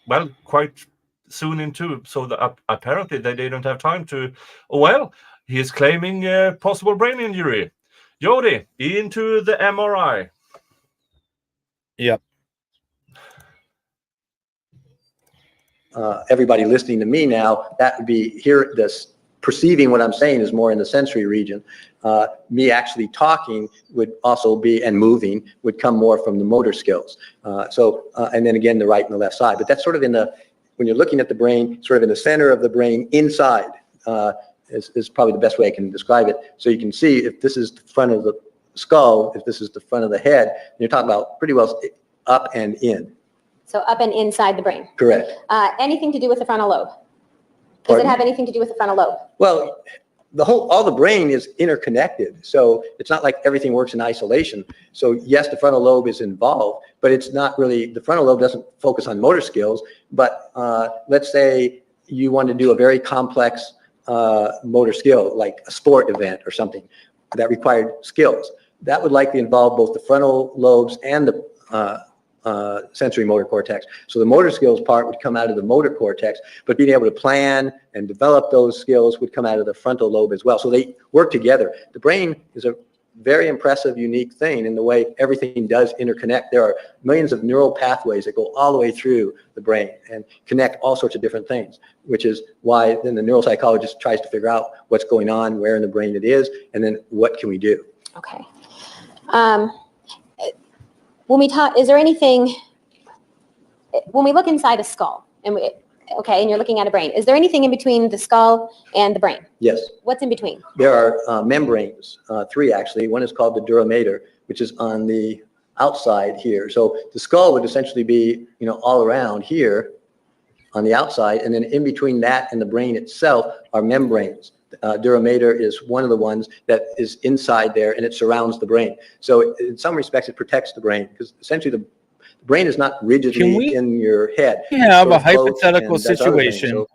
well, quite soon into. So apparently they didn't have time to. Well, he is claiming a possible brain injury. Jodi, into the MRI. Yep. Everybody listening to me now, that would be here. This perceiving what I'm saying is more in the sensory region. Me actually talking would also be, and moving would come more from the motor skills. And then again, the right and the left side. But that's sort of when you're looking at the brain, sort of in the center of the brain, inside is probably the best way I can describe it. So you can see if this is the front of the skull, if this is the front of the head, you're talking about pretty well up and in. So up and inside the brain. Correct. Anything to do with the frontal lobe? Does it have anything to do with the frontal lobe? Well, all the brain is interconnected. So it's not like everything works in isolation. So yes, the frontal lobe is involved, but it's not really, the frontal lobe doesn't focus on motor skills. But let's say you want to do a very complex motor skill, like a sport event or something that required skills. That would likely involve both the frontal lobes and the sensory motor cortex. So the motor skills part would come out of the motor cortex, but being able to plan and develop those skills would come out of the frontal lobe as well. So they work together. The brain is a very impressive, unique thing in the way everything does interconnect. There are millions of neural pathways that go all the way through the brain and connect all sorts of different things, which is why then the neuropsychologist tries to figure out what's going on, where in the brain it is, and then what can we do. Okay. When we talk, is there anything, when we look inside a skull, and you're looking at a brain, is there anything in between the skull and the brain? Yes. What's in between? There are membranes, 3 actually. One is called the dura mater, which is on the outside here. So the skull would essentially be, all around here on the outside, and then in between that and the brain itself are membranes. Dura mater is one of the ones that is inside there, and it surrounds the brain. So in some respects, it protects the brain because essentially the brain is not rigidly in your head. We have a hypothetical situation.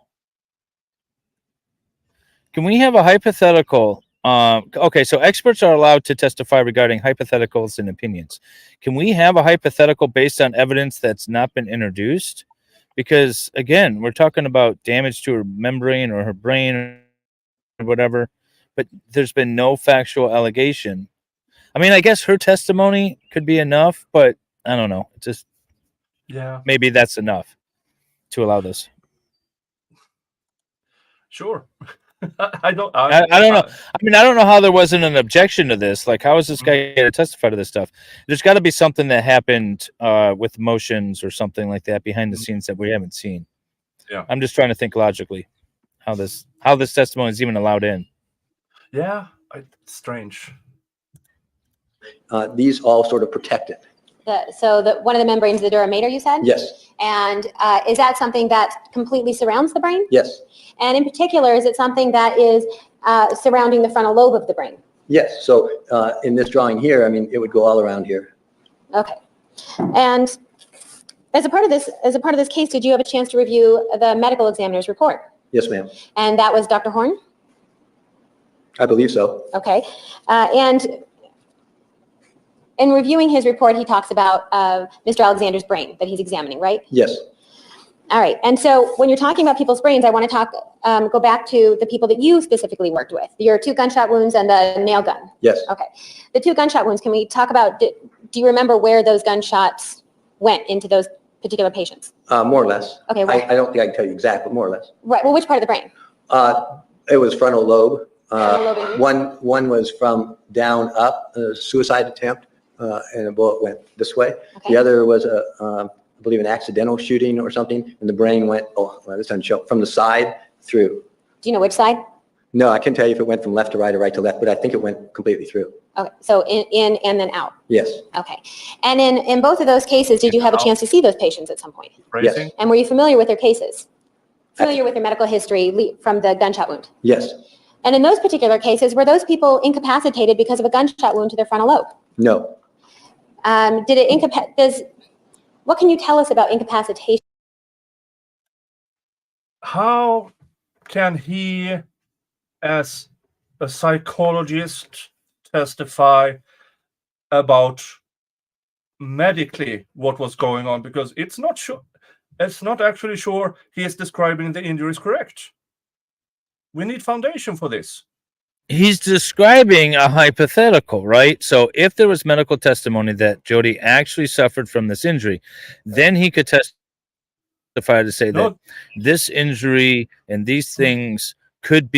Can we have a hypothetical? Okay, so experts are allowed to testify regarding hypotheticals and opinions. Can we have a hypothetical based on evidence that's not been introduced? Because again, we're talking about damage to her membrane or her brain or whatever, but there's been no factual allegation. I mean, I guess her testimony could be enough, but I don't know. It's just, maybe that's enough to allow this. Sure. I don't know. I mean, I don't know how there wasn't an objection to this. Like, how is this guy going to testify to this stuff? There's got to be something that happened with motions or something like that behind the scenes that we haven't seen. Yeah. I'm just trying to think logically how this testimony is even allowed in. Yeah, strange. These all sort of protect it. One of the membranes, the dura mater, you said? Yes. And is that something that completely surrounds the brain? Yes. And in particular, is it something that is surrounding the frontal lobe of the brain? Yes. So in this drawing here, I mean, it would go all around here. Okay. And as a part of this case, did you have a chance to review the medical examiner's report? Yes, ma'am. And that was Dr. Horn? I believe so. Okay. And in reviewing his report, he talks about Mr. Alexander's brain that he's examining, right? Yes. All right. And so when you're talking about people's brains, I want to go back to the people that you specifically worked with, your 2 gunshot wounds and the nail gun. Yes. Okay. The 2 gunshot wounds, can we talk about, do you remember where those gunshots went into those particular patients? More or less. Okay. I don't think I can tell you exact, but more or less. Right. Well, which part of the brain? It was frontal lobe. Frontal lobe injury? One was from down up, a suicide attempt, and a bullet went this way. Okay. The other was I believe an accidental shooting or something, and the brain went, this doesn't show, from the side through. Do you know which side? No, I can't tell you if it went from left to right or right to left, but I think it went completely through. Okay. So in and then out. Yes. Okay. And in both of those cases, did you have a chance to see those patients at some point? Phrasing? Yes. And were you familiar with their cases? Familiar with their medical history from the gunshot wound? Yes. And in those particular cases, were those people incapacitated because of a gunshot wound to their frontal lobe? No. What can you tell us about incapacitation? How can he, as a psychologist, testify about medically what was going on? Because it's not actually sure he is describing the injuries correct. We need foundation for this. He's describing a hypothetical, right? So if there was medical testimony that Jodi actually suffered from this injury, then he could testify to say that this injury and these things could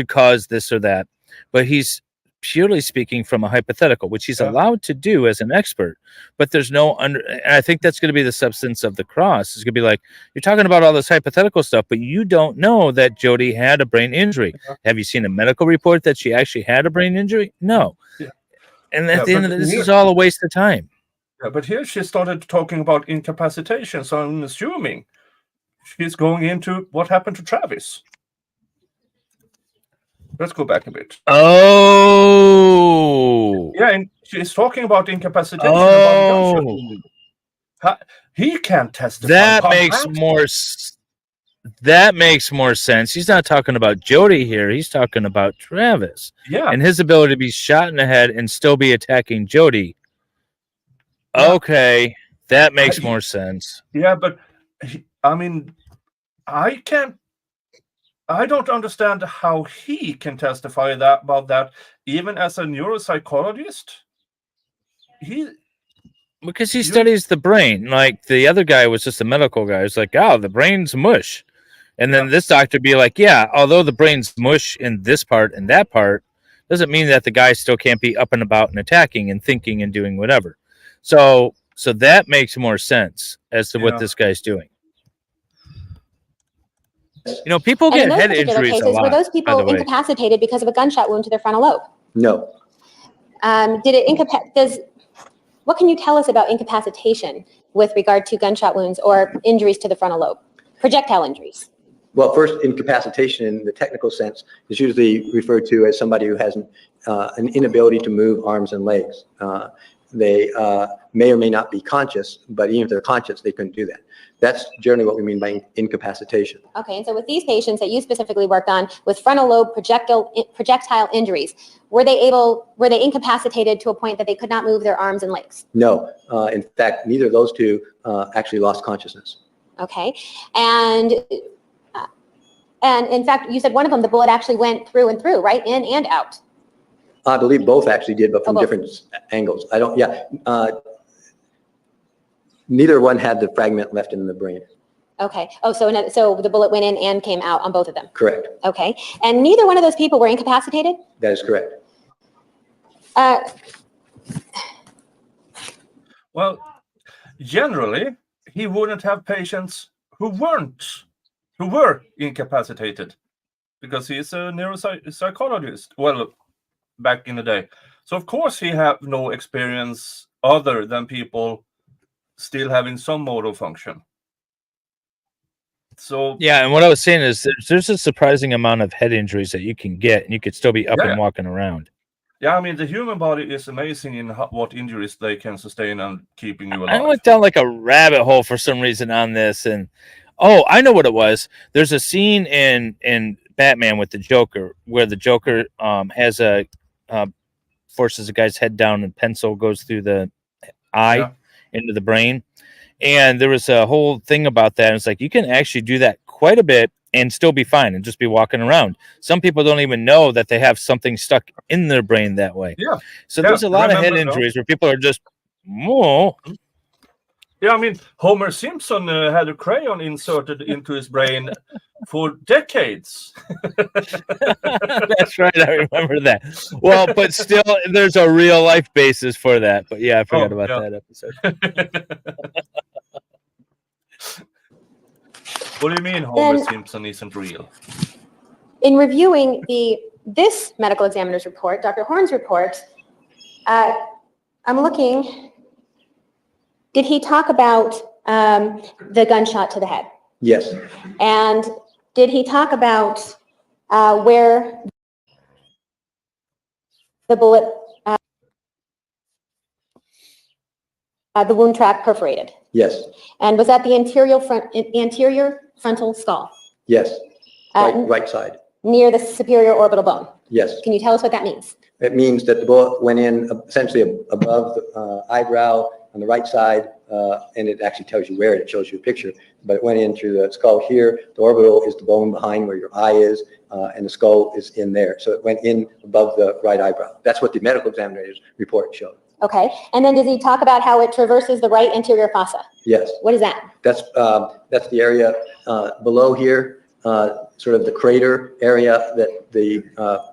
cause this or that. But he's purely speaking from a hypothetical, which he's allowed to do as an expert. But there's no and I think that's going to be the substance of the cross. It's going to be like, you're talking about all this hypothetical stuff, but you don't know that Jodi had a brain injury. Have you seen a medical report that she actually had a brain injury? No. Yeah. And at the end of this is all a waste of time. Yeah, but here she started talking about incapacitation, so I'm assuming she's going into what happened to Travis. Let's go back a bit. Oh. Yeah, and she's talking about incapacitation. Oh. About he can't testify. That makes more sense. He's not talking about Jodi here. He's talking about Travis. Yeah. And his ability to be shot in the head and still be attacking Jodi. Yeah. Okay. That makes more sense. Yeah, but I mean, I don't understand how he can testify about that, even as a neuropsychologist. Because he studies the brain. Like the other guy was just a medical guy. He's like, the brain's mush. And then this doctor be like, although the brain's mush in this part and that part, doesn't mean that the guy still can't be up and about and attacking and thinking and doing whatever. So that makes more sense as to what this guy's doing. You know, people get head injuries cases, a lot. Were those people incapacitated because of a gunshot wound to their frontal lobe? No. What can you tell us about incapacitation with regard to gunshot wounds or injuries to the frontal lobe, projectile injuries? Well, first, incapacitation in the technical sense is usually referred to as somebody who has an inability to move arms and legs. They may or may not be conscious, but even if they're conscious, they couldn't do that. That's generally what we mean by incapacitation. Okay, and so with these patients that you specifically worked on with frontal lobe projectile injuries, were they incapacitated to a point that they could not move their arms and legs? No, in fact, neither of those two actually lost consciousness. Okay, and in fact, you said one of them, the bullet actually went through and through, right, in and out. I believe both actually did, but from different angles. Neither one had the fragment left in the brain. Okay. Oh, so the bullet went in and came out on both of them. Correct. Okay. And neither one of those people were incapacitated? That is correct. Well, generally, he wouldn't have patients who weren't who were incapacitated, because he's a neuropsychologist. Well, back in the day. So of course he have no experience other than people still having some motor function. So yeah, and what I was saying is there's a surprising amount of head injuries that you can get, and you could still be up and walking around. Yeah, I mean, the human body is amazing in what injuries they can sustain and keeping you alive. I went down like a rabbit hole for some reason on this, and I know what it was. There's a scene in Batman with the Joker where the Joker has forces a guy's head down and pencil goes through the eye into the brain. And there was a whole thing about that. It's like you can actually do that quite a bit and still be fine and just be walking around. Some people don't even know that they have something stuck in their brain that way. Yeah. So there's a lot of head injuries where people are just, Yeah, I mean, Homer Simpson had a crayon inserted into his brain for decades. That's right. I remember that. Well, but still, there's a real life basis for that. But yeah, I forgot about that episode. What do you mean Homer Simpson isn't real? In reviewing this medical examiner's report, Dr. Horn's report, I'm looking, did he talk about the gunshot to the head? Yes. And did he talk about where the bullet, the wound track perforated? Yes. And was that the anterior frontal skull? Yes. Right side. Near the superior orbital bone? Yes. Can you tell us what that means? It means that the bullet went in essentially above the eyebrow on the right side, and it actually tells you where it shows you a picture, but it went in through the skull here. The orbital is the bone behind where your eye is, and the skull is in there. So it went in above the right eyebrow. That's what the medical examiner's report showed. Okay. And then did he talk about how it traverses the right anterior fossa? Yes. What is that? That's the area below here, sort of the crater area that the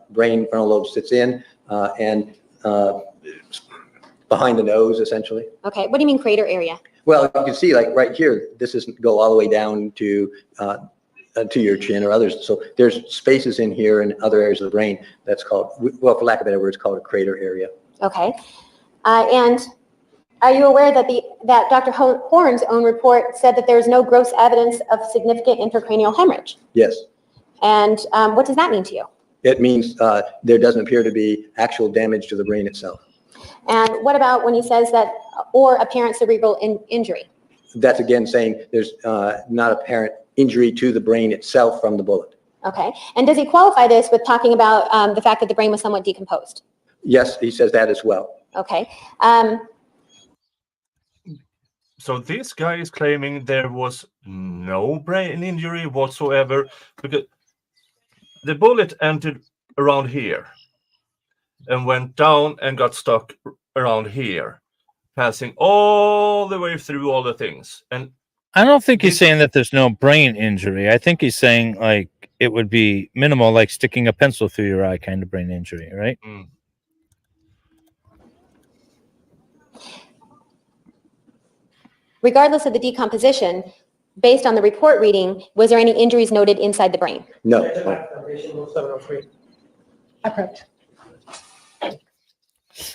brain frontal lobe sits in, and behind the nose, essentially. Okay. What do you mean crater area? Well, you can see, like right here, this doesn't go all the way down to your chin or others. So there's spaces in here and other areas of the brain that's called, well, for lack of better words, called a crater area. Okay. And are you aware that that Dr. Horn's own report said that there's no gross evidence of significant intracranial hemorrhage? Yes. And what does that mean to you? It means there doesn't appear to be actual damage to the brain itself. And what about when he says that, or apparent cerebral injury? That's again saying there's not apparent injury to the brain itself from the bullet. Okay. And does he qualify this with talking about the fact that the brain was somewhat decomposed? Yes, he says that as well. Okay. So this guy is claiming there was no brain injury whatsoever because the bullet entered around here and went down and got stuck around here, passing all the way through all the things. And I don't think he's saying that there's no brain injury. I think he's saying like it would be minimal, like sticking a pencil through your eye kind of brain injury, right? Mm. Regardless of the decomposition, based on the report reading, was there any injuries noted inside the brain? No. Approach.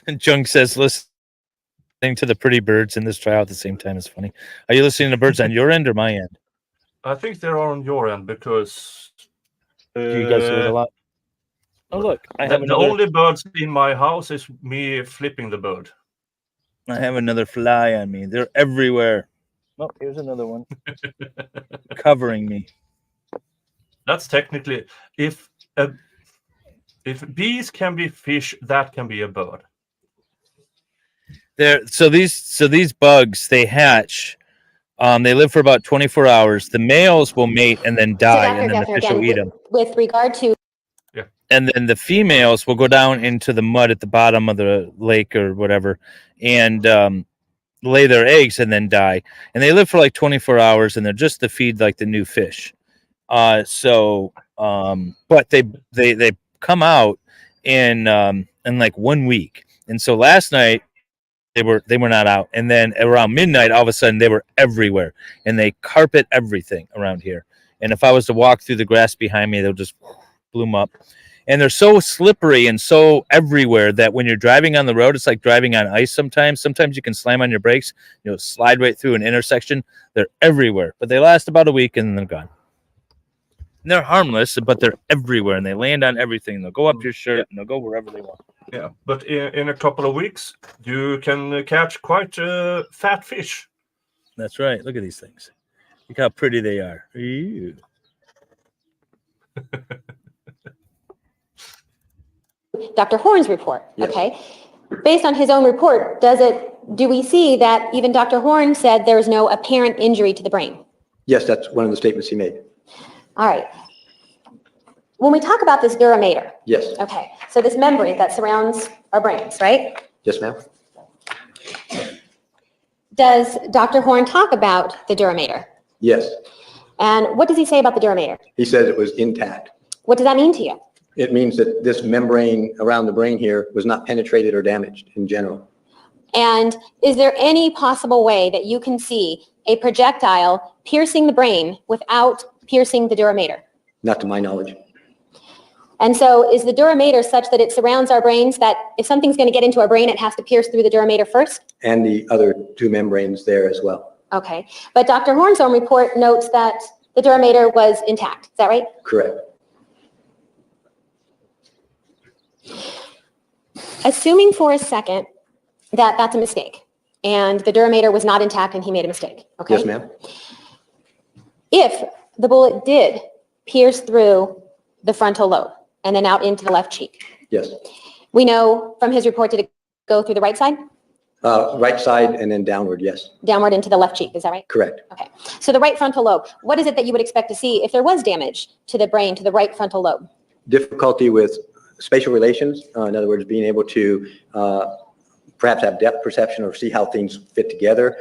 And Jung says, listening to the pretty birds in this trial at the same time is funny. Are you listening to birds on your end or my end? I think they are on your end because Do you guys do it a lot? Oh, look. The only birds in my house is me flipping the bird. I have another fly on me. They're everywhere. Oh, here's another one. Covering me. That's technically, if bees can be fish, that can be a bird. So these bugs, they hatch. They live for about 24 hours. The males will mate and then die, and then the fish will eat them. With regard to... Yeah. And then the females will go down into the mud at the bottom of the lake or whatever and lay their eggs and then die. And they live for like 24 hours, and they're just to feed like the new fish. But they come out in like 1 week. And so last night they were not out, and then around midnight all of a sudden they were everywhere, and they carpet everything around here. And if I was to walk through the grass behind me, they'll just bloom up. And they're so slippery and so everywhere that when you're driving on the road, it's like driving on ice sometimes. Sometimes you can slam on your brakes, slide right through an intersection. They're everywhere, but they last about a week and then they're gone. And they're harmless, but they're everywhere and they land on everything. They'll go up your shirt and they'll go wherever they want. Yeah, but in a couple of weeks, you can catch quite fat fish. That's right. Look at these things. Look how pretty they are. Ew. Dr. Horn's report, Yes. okay? Based on his own report, do we see that even Dr. Horn said there's no apparent injury to the brain? Yes, that's one of the statements he made. All right. When we talk about this duramater, Yes. okay, so this membrane that surrounds our brains, right? Yes, ma'am. Does Dr. Horn talk about the duramater? Yes. And what does he say about the duramater? He said it was intact. What does that mean to you? It means that this membrane around the brain here was not penetrated or damaged in general. And is there any possible way that you can see a projectile piercing the brain without piercing the duramater? Not to my knowledge. And so is the duramater such that it surrounds our brains, that if something's going to get into our brain, it has to pierce through the duramater first? And the other two membranes there as well. Okay. But Dr. Horn's own report notes that the duramater was intact. Is that right? Correct. Assuming for a second that that's a mistake and the duramater was not intact and he made a mistake. Okay. Yes, ma'am. If the bullet did pierce through the frontal lobe and then out into the left cheek, Yes. we know from his report, did it go through the right side? Right side and then downward, yes. Downward into the left cheek, is that right? Correct. Okay. So the right frontal lobe, what is it that you would expect to see if there was damage to the brain, to the right frontal lobe? Difficulty with spatial relations. In other words, being able to perhaps have depth perception or see how things fit together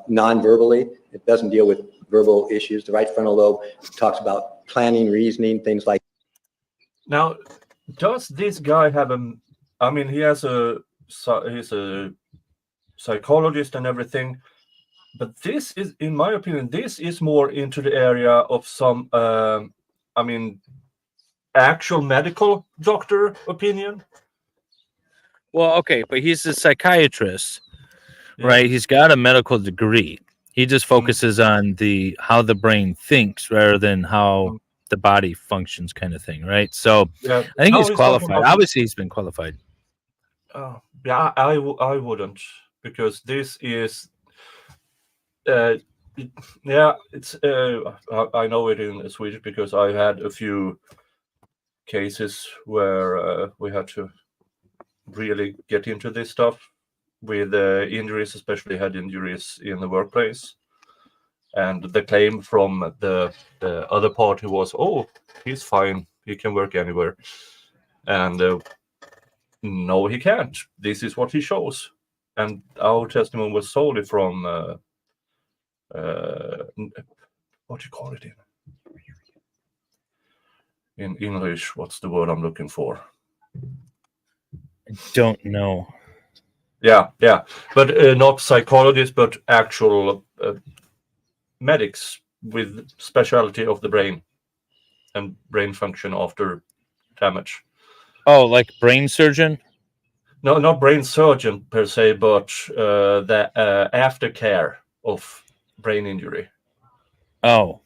non-verbally. It doesn't deal with verbal issues. The right frontal lobe talks about planning, reasoning, things like. Now, does this guy have he's a psychologist and everything, but this is, in my opinion, this is more into the area of some, actual medical doctor opinion. Well, okay, but he's a psychiatrist, right? He's got a medical degree. He just focuses on how the brain thinks rather than how the body functions, kind of thing, right? So I think he's qualified. Obviously, he's been qualified. I wouldn't, because this is it's I know it in Swedish because I had a few cases where we had to really get into this stuff with injuries, especially head injuries in the workplace. And the claim from the other party was, oh, he's fine, he can work anywhere. And no, he can't. This is what he shows. And our testimony was solely from, what do you call it in English? What's the word I'm looking for? I don't know. Yeah. But not psychologists, but actual medics with specialty of the brain and brain function after damage. Oh, like brain surgeon? No, not brain surgeon per se, but the aftercare of brain injury. Oh,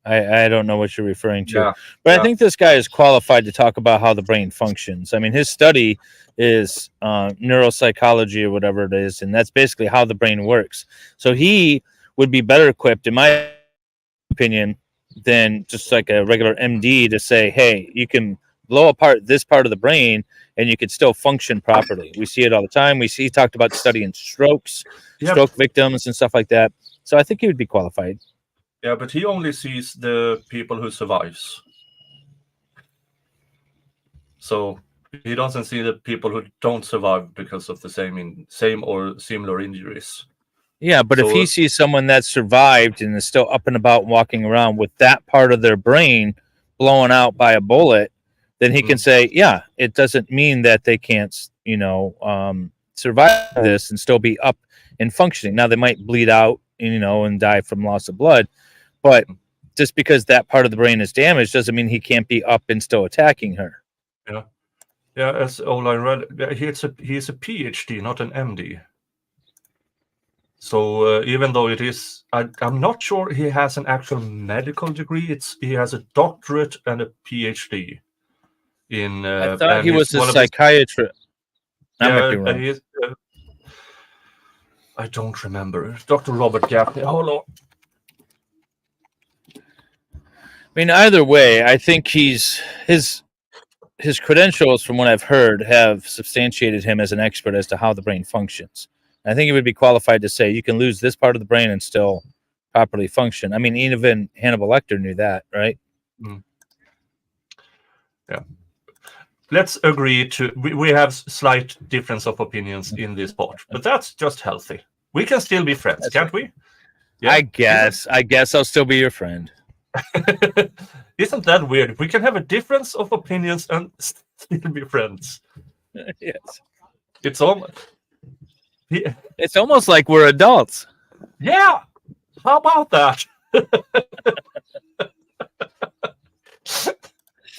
I don't know what you're referring to. Yeah. But I think this guy is qualified to talk about how the brain functions. I mean, his study is neuropsychology or whatever it is, and that's basically how the brain works. So he would be better equipped, in my opinion, than just like a regular MD to say, hey, you can blow apart this part of the brain and you could still function properly. We see it all the time. He talked about studying strokes, stroke victims and stuff like that. So I think he would be qualified. Yeah, but he only sees the people who survives. So he doesn't see the people who don't survive because of the same or similar injuries. Yeah, but if he sees someone that survived and is still up and about walking around with that part of their brain blown out by a bullet, then he can say, yeah, it doesn't mean that they can't, survive this and still be up and functioning. Now they might bleed out, and die from loss of blood, but just because that part of the brain is damaged doesn't mean he can't be up and still attacking her. Yeah. Yeah, as Ola read, he's a PhD, not an MD. So even though it is, I'm not sure he has an actual medical degree. He has a doctorate and a PhD. I thought he was a psychiatrist. Yeah, and he is, I don't remember. Dr. Robert Gaffner. Hold on. I mean, either way, I think his credentials, from what I've heard, have substantiated him as an expert as to how the brain functions. I think he would be qualified to say you can lose this part of the brain and still properly function. I mean, even Hannibal Lecter knew that, right? Mm. Yeah. Let's agree to, we have slight difference of opinions in this part, but that's just healthy. We can still be friends, can't we? Yeah. I guess I'll still be your friend. Isn't that weird? We can have a difference of opinions and still be friends. Yes. It's almost... It's almost like we're adults. Yeah. How about that?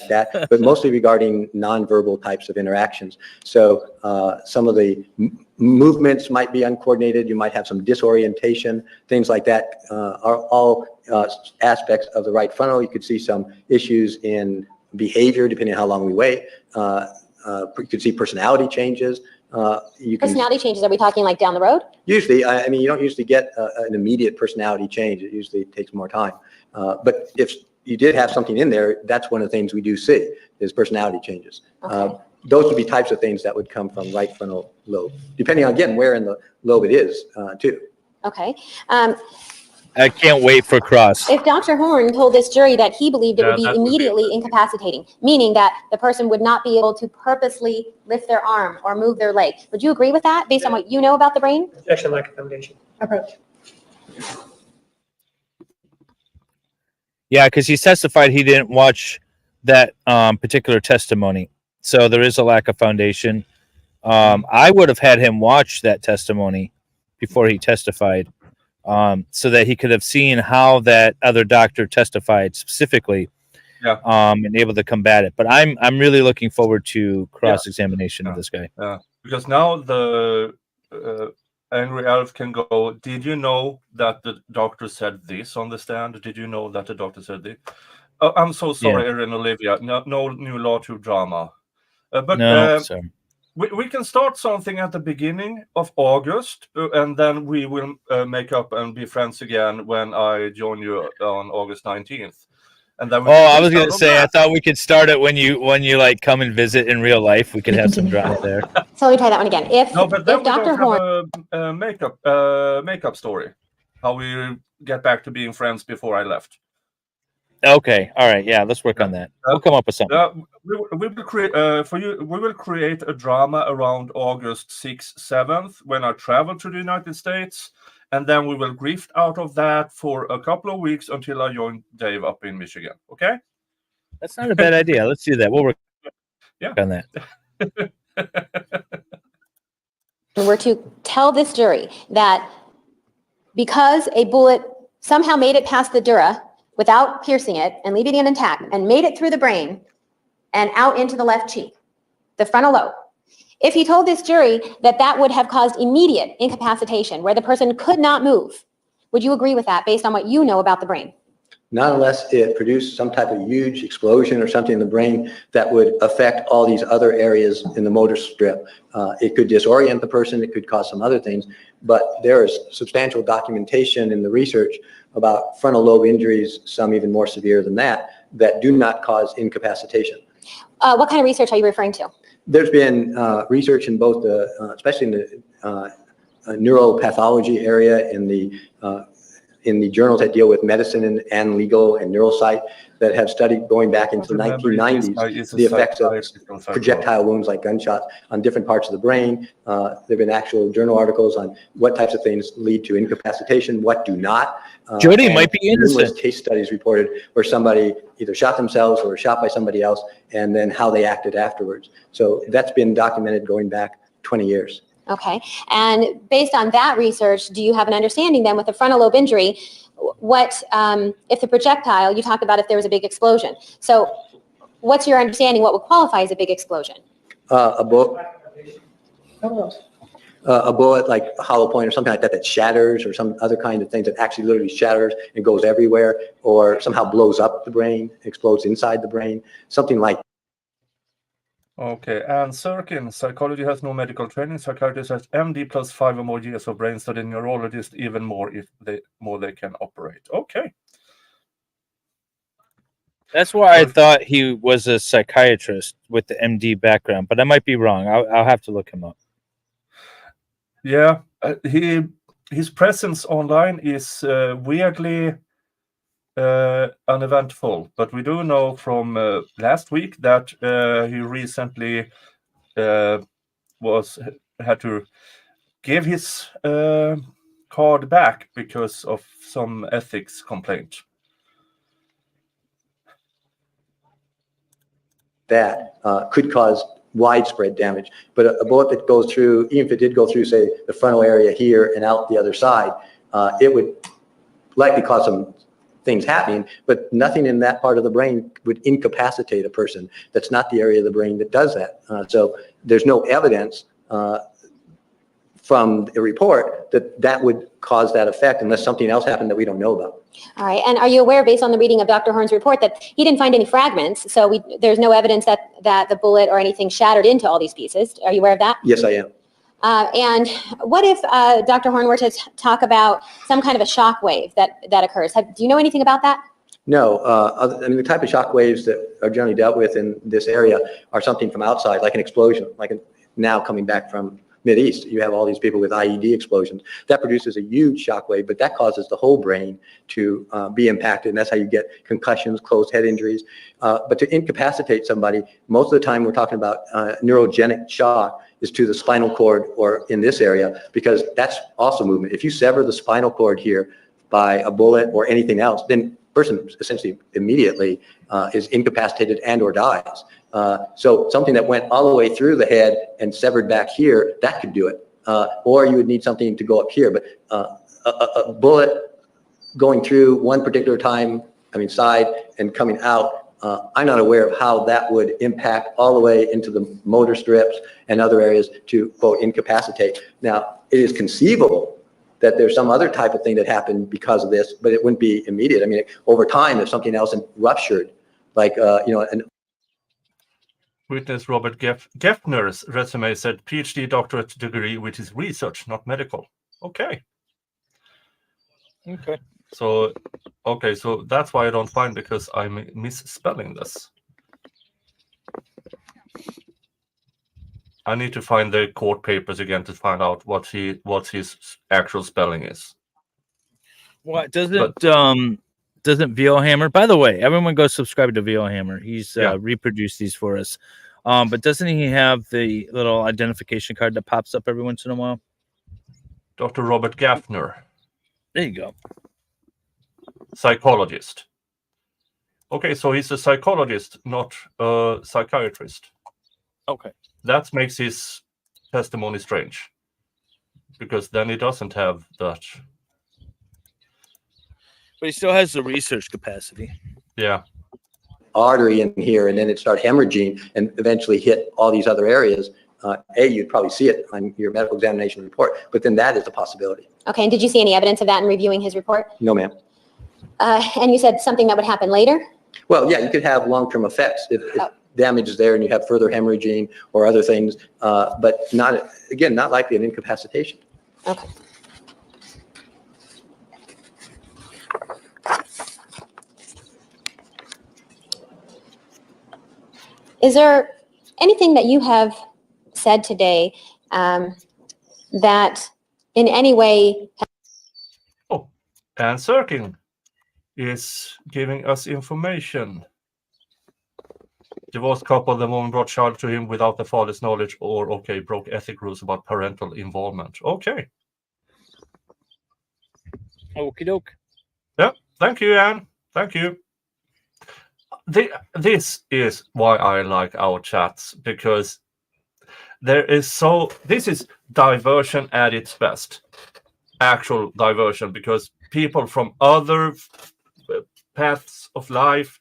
That, but mostly regarding nonverbal types of interactions. So some of the movements might be uncoordinated. You might have some disorientation. Things like that are all aspects of the right frontal. You could see some issues in behavior depending on how long we wait. You could see personality changes. Personality changes, are we talking like down the road? Usually, I mean, you don't usually get an immediate personality change. It usually takes more time. But if you did have something in there, that's one of the things we do see is personality changes. Okay. Those would be types of things that would come from right frontal lobe, depending on, again, where in the lobe it is, too. Okay. I can't wait for Cross. If Dr. Horn told this jury that he believed it would be immediately incapacitating, meaning that the person would not be able to purposely lift their arm or move their leg, would you agree with that based on what you know about the brain? Actually, like a foundation approach. Yeah, because he testified he didn't watch that particular testimony. So there is a lack of foundation. I would have had him watch that testimony before he testified, so that he could have seen how that other doctor testified specifically, and able to combat it. But I'm really looking forward to cross-examination of this guy. Because now the angry elf can go, did you know that the doctor said this on the stand? Did you know that the doctor said this? Oh, I'm so sorry, Erin Olivia. No new law to drama. But no, sorry. We can start something at the beginning of August, and then we will make up and be friends again when I join you on August 19th. And then I was going to say, I thought we could start it when you like come and visit in real life. We could have some drama there. So let me try that one again. If Dr. Horn a makeup story, how we get back to being friends before I left. Okay, all right, yeah, let's work on that. We'll come up with something. We will create for you. We will create a drama around August 6th, 7th when I travel to the United States, and then we will grift out of that for a couple of weeks until I join Dave up in Michigan. Okay? That's not a bad idea. Let's do that. We'll work on that. We're to tell this jury that because a bullet somehow made it past the dura without piercing it and leaving it intact and made it through the brain and out into the left cheek, the frontal lobe. If he told this jury that that would have caused immediate incapacitation where the person could not move, would you agree with that based on what you know about the brain? Not unless it produced some type of huge explosion or something in the brain that would affect all these other areas in the motor strip. It could disorient the person, it could cause some other things, but there is substantial documentation in the research about frontal lobe injuries, some even more severe than that, that do not cause incapacitation. What kind of research are you referring to? There's been research in both the, especially in the neuropathology area, in the journals that deal with medicine and legal and neuropsych, that have studied going back into the 1990s the effects of projectile wounds like gunshots on different parts of the brain. There have been actual journal articles on what types of things lead to incapacitation, what do not. Jodi might be innocent. Numerous case studies reported where somebody either shot themselves or were shot by somebody else, and then how they acted afterwards. So that's been documented going back 20 years. Okay. And based on that research, do you have an understanding then with a frontal lobe injury, what, if the projectile, you talked about if there was a big explosion. So what's your understanding? What would qualify as a big explosion? A bullet, like a hollow point or something like that shatters, or some other kind of thing that actually literally shatters and goes everywhere, or somehow blows up the brain, explodes inside the brain, something like that. Okay, and Sirkin, psychology has no medical training. Psychiatrist has MD plus 5 or more years of brain study. Neurologist even more if they can operate. Okay. That's why I thought he was a psychiatrist with the MD background, but I might be wrong. I'll have to look him up. Yeah, his presence online is weirdly uneventful, but we do know from last week that he recently had to give his card back because of some ethics complaint. That could cause widespread damage. But a bullet that goes through, even if it did go through, say, the frontal area here and out the other side, it would likely cause some things happening, but nothing in that part of the brain would incapacitate a person. That's not the area of the brain that does that. So there's no evidence from the report that would cause that effect unless something else happened that we don't know about. All right. And are you aware, based on the reading of Dr. Horn's report, that he didn't find any fragments? So there's no evidence that the bullet or anything shattered into all these pieces. Are you aware of that? Yes, I am. And what if Dr. Horn were to talk about some kind of a shock wave that occurs? Do you know anything about that? No. I mean, the type of shock waves that are generally dealt with in this area are something from outside, like an explosion, now coming back from Mideast. You have all these people with IED explosions. That produces a huge shock wave, but that causes the whole brain to be impacted, and that's how you get concussions, closed head injuries. But to incapacitate somebody, most of the time we're talking about neurogenic shock is to the spinal cord or in this area, because that's also movement. If you sever the spinal cord here by a bullet or anything else, then person essentially immediately is incapacitated and or dies. So something that went all the way through the head and severed back here, that could do it. Or you would need something to go up here. But a bullet going through one particular side and coming out, I'm not aware of how that would impact all the way into the motor strips and other areas to, quote, incapacitate. Now, it is conceivable that there's some other type of thing that happened because of this, but it wouldn't be immediate. I mean, over time, if something else ruptured, like, an Witness Robert Gaffner's resume said PhD doctorate degree, which is research, not medical. Okay. So that's why I don't find, because I'm misspelling this. I need to find the court papers again to find out what his actual spelling is. What doesn't Vielhammer? By the way, everyone go subscribe to Vielhammer. He's reproduced these for us. But doesn't he have the little identification card that pops up every once in a while? Dr. Robert Gaffner. There you go. Psychologist. Okay, so he's a psychologist, not a psychiatrist. Okay. That makes his testimony strange, because then he doesn't have that. But he still has the research capacity. Yeah. Artery in here, and then it start hemorrhaging and eventually hit all these other areas. You'd probably see it on your medical examination report, but then that is a possibility. Okay, and did you see any evidence of that in reviewing his report? No, ma'am. And you said something that would happen later? Well, yeah, you could have long-term effects if damage is there and you have further hemorrhaging or other things, but not likely an incapacitation. Okay. Is there anything that you have said today that in any way... Oh, and Sirkin is giving us information. Divorced couple, the woman brought child to him without the father's knowledge, or, broke ethic rules about parental involvement. Okay. Okie doke. Yeah, thank you, Anne. Thank you. This is why I like our chats, because this is diversion at its best, actual diversion, because people from other paths of life,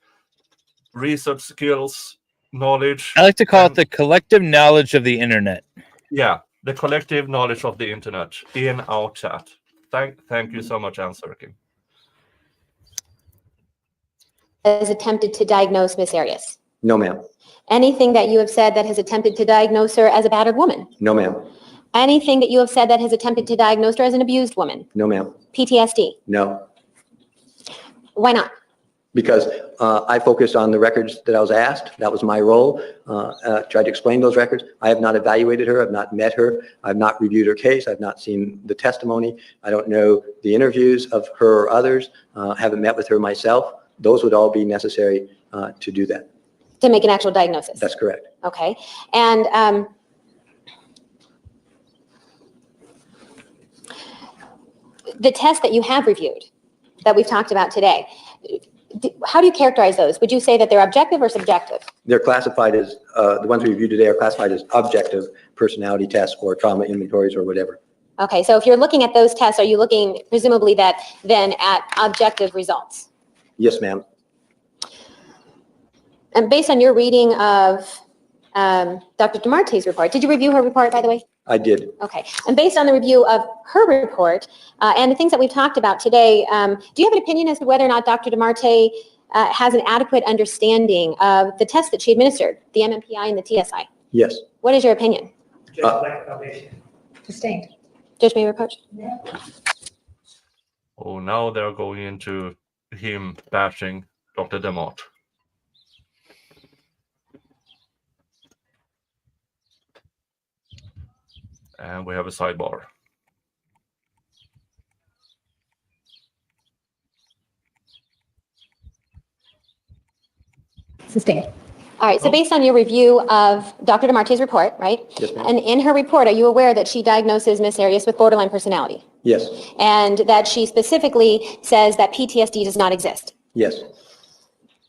research skills, knowledge. I like to call it the collective knowledge of the internet. Yeah, the collective knowledge of the internet in our chat. Thank you so much, Anne Sirkin. Has attempted to diagnose Miss Arias? No, ma'am. Anything that you have said that has attempted to diagnose her as a battered woman? No, ma'am. Anything that you have said that has attempted to diagnose her as an abused woman? No, ma'am. PTSD? No. Why not? Because I focused on the records that I was asked. That was my role. Tried to explain those records. I have not evaluated her. I've not met her. I've not reviewed her case. I've not seen the testimony. I don't know the interviews of her or others. Haven't met with her myself. Those would all be necessary to do that. To make an actual diagnosis? That's correct. Okay. And the tests that you have reviewed, that we've talked about today, how do you characterize those? Would you say that they're objective or subjective? They're classified as, the ones we reviewed today are classified as objective personality tests or trauma inventories or whatever. Okay, so if you're looking at those tests, are you looking presumably that then at objective results? Yes, ma'am. And based on your reading of Dr. DeMarte's report, did you review her report, by the way? I did. Okay. And based on the review of her report and the things that we've talked about today, do you have an opinion as to whether or not Dr. DeMarte has an adequate understanding of the tests that she administered, the MMPI and the TSI? Yes. What is your opinion? Sustained. Judge may reproach. Oh, now they're going into him bashing Dr. DeMarte. And we have a sidebar. Sustained. All right, so based on your review of Dr. DeMarte's report, right? Yes, ma'am. And in her report, are you aware that she diagnoses Miss Arias with borderline personality? Yes. And that she specifically says that PTSD does not exist? Yes.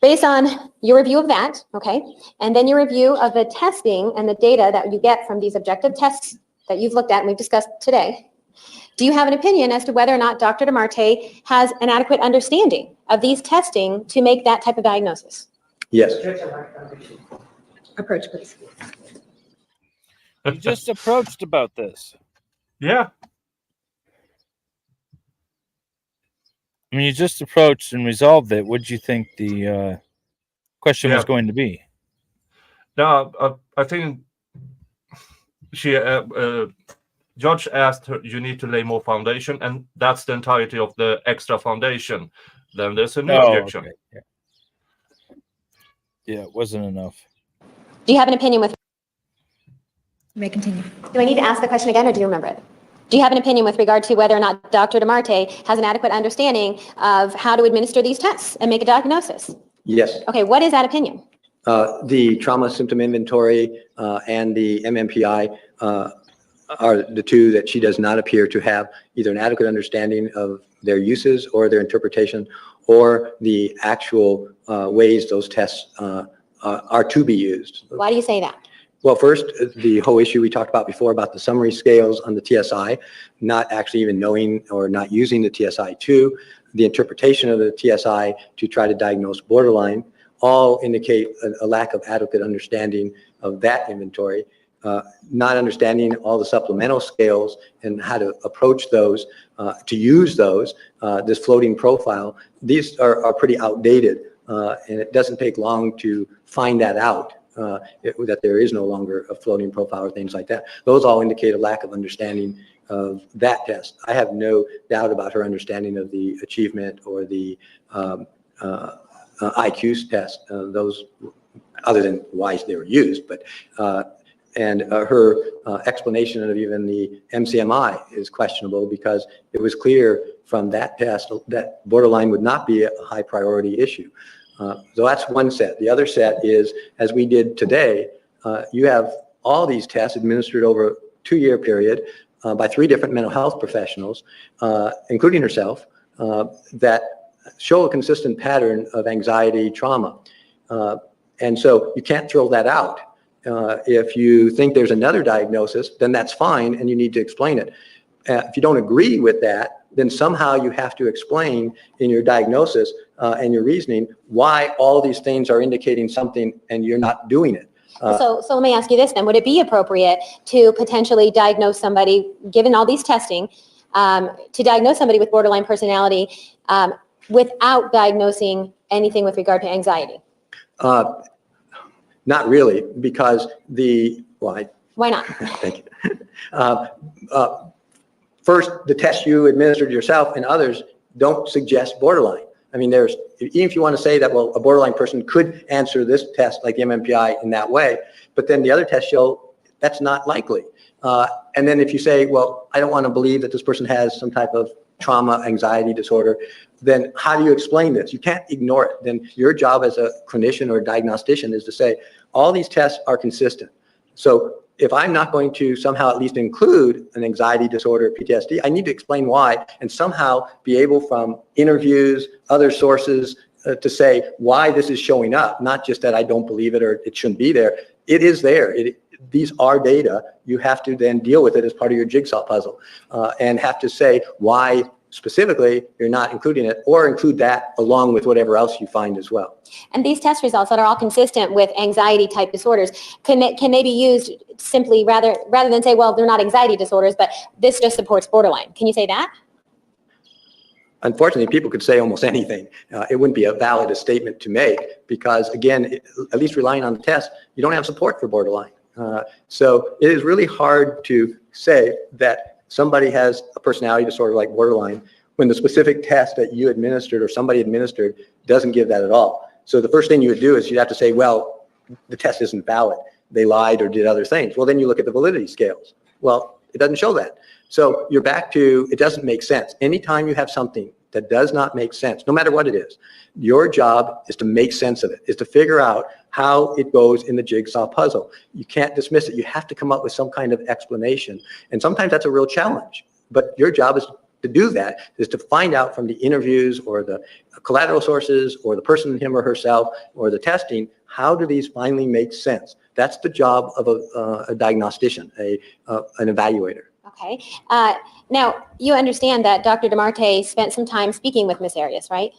Based on your review of that, okay, and then your review of the testing and the data that you get from these objective tests that you've looked at and we've discussed today, do you have an opinion as to whether or not Dr. DeMarte has an adequate understanding of these testing to make that type of diagnosis? Yes. Approach, please. You just approached about this. Yeah. I mean, you just approached and resolved it. What did you think the question was going to be? No, I think she judge asked her, you need to lay more foundation, and that's the entirety of the extra foundation. Then there's a new objection. Okay. Yeah, it wasn't enough. Do you have an opinion with? You may continue. Do I need to ask the question again, or do you remember it? Do you have an opinion with regard to whether or not Dr. DeMarte has an adequate understanding of how to administer these tests and make a diagnosis? Yes. Okay, what is that opinion? The trauma symptom inventory and the MMPI are the two that she does not appear to have either an adequate understanding of their uses or their interpretation, or the actual ways those tests are to be used. Why do you say that? Well, first, the whole issue we talked about before about the summary scales on the TSI, not actually even knowing or not using the TSI-2, the interpretation of the TSI to try to diagnose borderline, all indicate a lack of adequate understanding of that inventory, not understanding all the supplemental scales and how to approach those, to use those, this floating profile. These are pretty outdated, and it doesn't take long to find that out. That there is no longer a floating profile or things like that. Those all indicate a lack of understanding of that test. I have no doubt about her understanding of the achievement or the IQ test, those other than why they were used, but and her explanation of even the MCMI is questionable, because it was clear from that test that borderline would not be a high priority issue. So that's one set. The other set is, as we did today, you have all these tests administered over a 2-year period by 3 different mental health professionals, including herself, that show a consistent pattern of anxiety, trauma. And so you can't throw that out. If you think there's another diagnosis, then that's fine, and you need to explain it. If you don't agree with that, then somehow you have to explain in your diagnosis and your reasoning why all these things are indicating something and you're not doing it. So let me ask you this then. Would it be appropriate to potentially diagnose somebody, given all these testing, to diagnose somebody with borderline personality without diagnosing anything with regard to anxiety? Not really, because why not? Thank you. First, the test you administered yourself and others don't suggest borderline. I mean, even if you want to say that, well, a borderline person could answer this test like the MMPI in that way, but then the other tests show that's not likely. And then if you say, well, I don't want to believe that this person has some type of trauma, anxiety disorder, then how do you explain this? You can't ignore it. Then your job as a clinician or a diagnostician is to say, all these tests are consistent. So if I'm not going to somehow at least include an anxiety disorder, PTSD, I need to explain why and somehow be able from interviews, other sources to say why this is showing up, not just that I don't believe it or it shouldn't be there. It is there. These are data. You have to then deal with it as part of your jigsaw puzzle and have to say why specifically you're not including it, or include that along with whatever else you find as well. And these test results that are all consistent with anxiety type disorders, can they be used simply rather than say, well, they're not anxiety disorders, but this just supports borderline? Can you say that? Unfortunately, people could say almost anything. It wouldn't be a valid statement to make because, again, at least relying on the test, you don't have support for borderline. So it is really hard to say that somebody has a personality disorder like borderline when the specific test that you administered or somebody administered doesn't give that at all. So the first thing you would do is you'd have to say, well, the test isn't valid. They lied or did other things. Well, then you look at the validity scales. Well, it doesn't show that. So you're back to, it doesn't make sense. Anytime you have something that does not make sense, no matter what it is, your job is to make sense of it, is to figure out how it goes in the jigsaw puzzle. You can't dismiss it. You have to come up with some kind of explanation. And sometimes that's a real challenge. But your job is to do that, is to find out from the interviews or the collateral sources or the person, him or herself, or the testing, how do these finally make sense? That's the job of a diagnostician, an evaluator. Okay. Now, you understand that Dr. DeMarte spent some time speaking with Ms. Arias, right?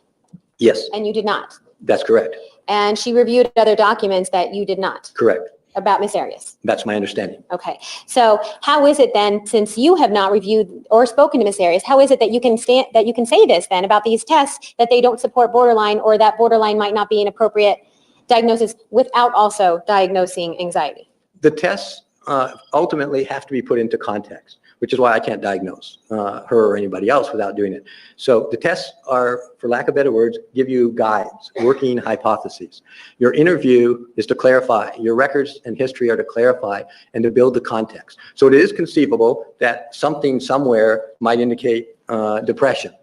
Yes. And you did not? That's correct. And she reviewed other documents that you did not? Correct. About Ms. Arias? That's my understanding. Okay. So how is it then, since you have not reviewed or spoken to Ms. Arias, how is it that you can say this then about these tests, that they don't support borderline, or that borderline might not be an appropriate diagnosis without also diagnosing anxiety? The tests ultimately have to be put into context, which is why I can't diagnose her or anybody else without doing it. So the tests are, for lack of better words, give you guides, working hypotheses. Your interview is to clarify. Your records and history are to clarify and to build the context. So it is conceivable that something somewhere might indicate depression.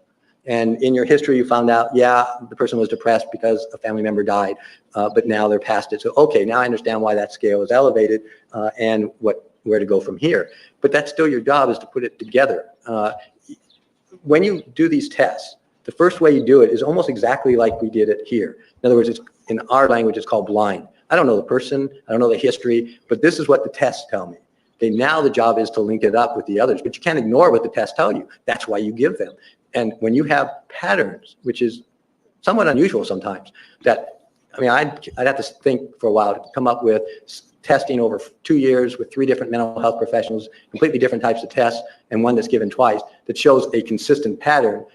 And in your history, you found out, yeah, the person was depressed because a family member died, but now they're past it. So, okay, now I understand why that scale is elevated and where to go from here. But that's still your job, is to put it together. When you do these tests, the first way you do it is almost exactly like we did it here. In other words, in our language, it's called blind. I don't know the person, I don't know the history, but this is what the tests tell me. Okay, now the job is to link it up with the others, but you can't ignore what the tests tell you. That's why you give them. And when you have patterns, which is somewhat unusual sometimes, that, I mean, I'd have to think for a while to come up with testing over 2 years with 3 different mental health professionals, completely different types of tests, and one that's given twice, that shows a consistent pattern,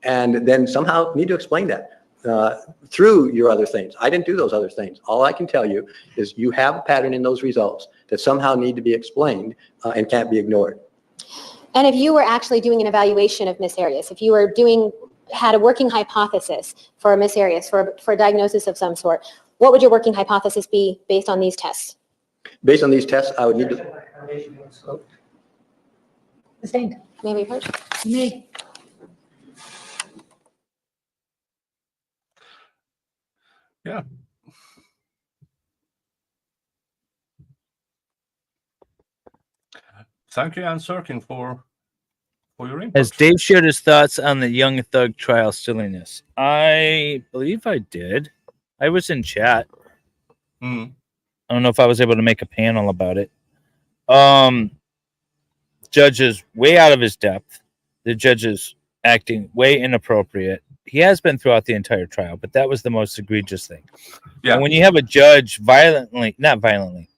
and then somehow need to explain that through your other things. I didn't do those other things. All I can tell you is you have a pattern in those results that somehow need to be explained and can't be ignored. And if you were actually doing an evaluation of Ms. Arias, if you were had a working hypothesis for Ms. Arias, for a diagnosis of some sort, what would your working hypothesis be based on these tests? Based on these tests, I would need to... Sustained. May we approach? Me. Yeah. Thank you, Ann Serkin, for your input. Has Dave shared his thoughts on the Young Thug trial silliness? I believe I did. I was in chat. Mm. I don't know if I was able to make a panel about it. Judge is way out of his depth. The judge is acting way inappropriate. He has been throughout the entire trial, but that was the most egregious thing. Yeah. And when you have a judge not violently,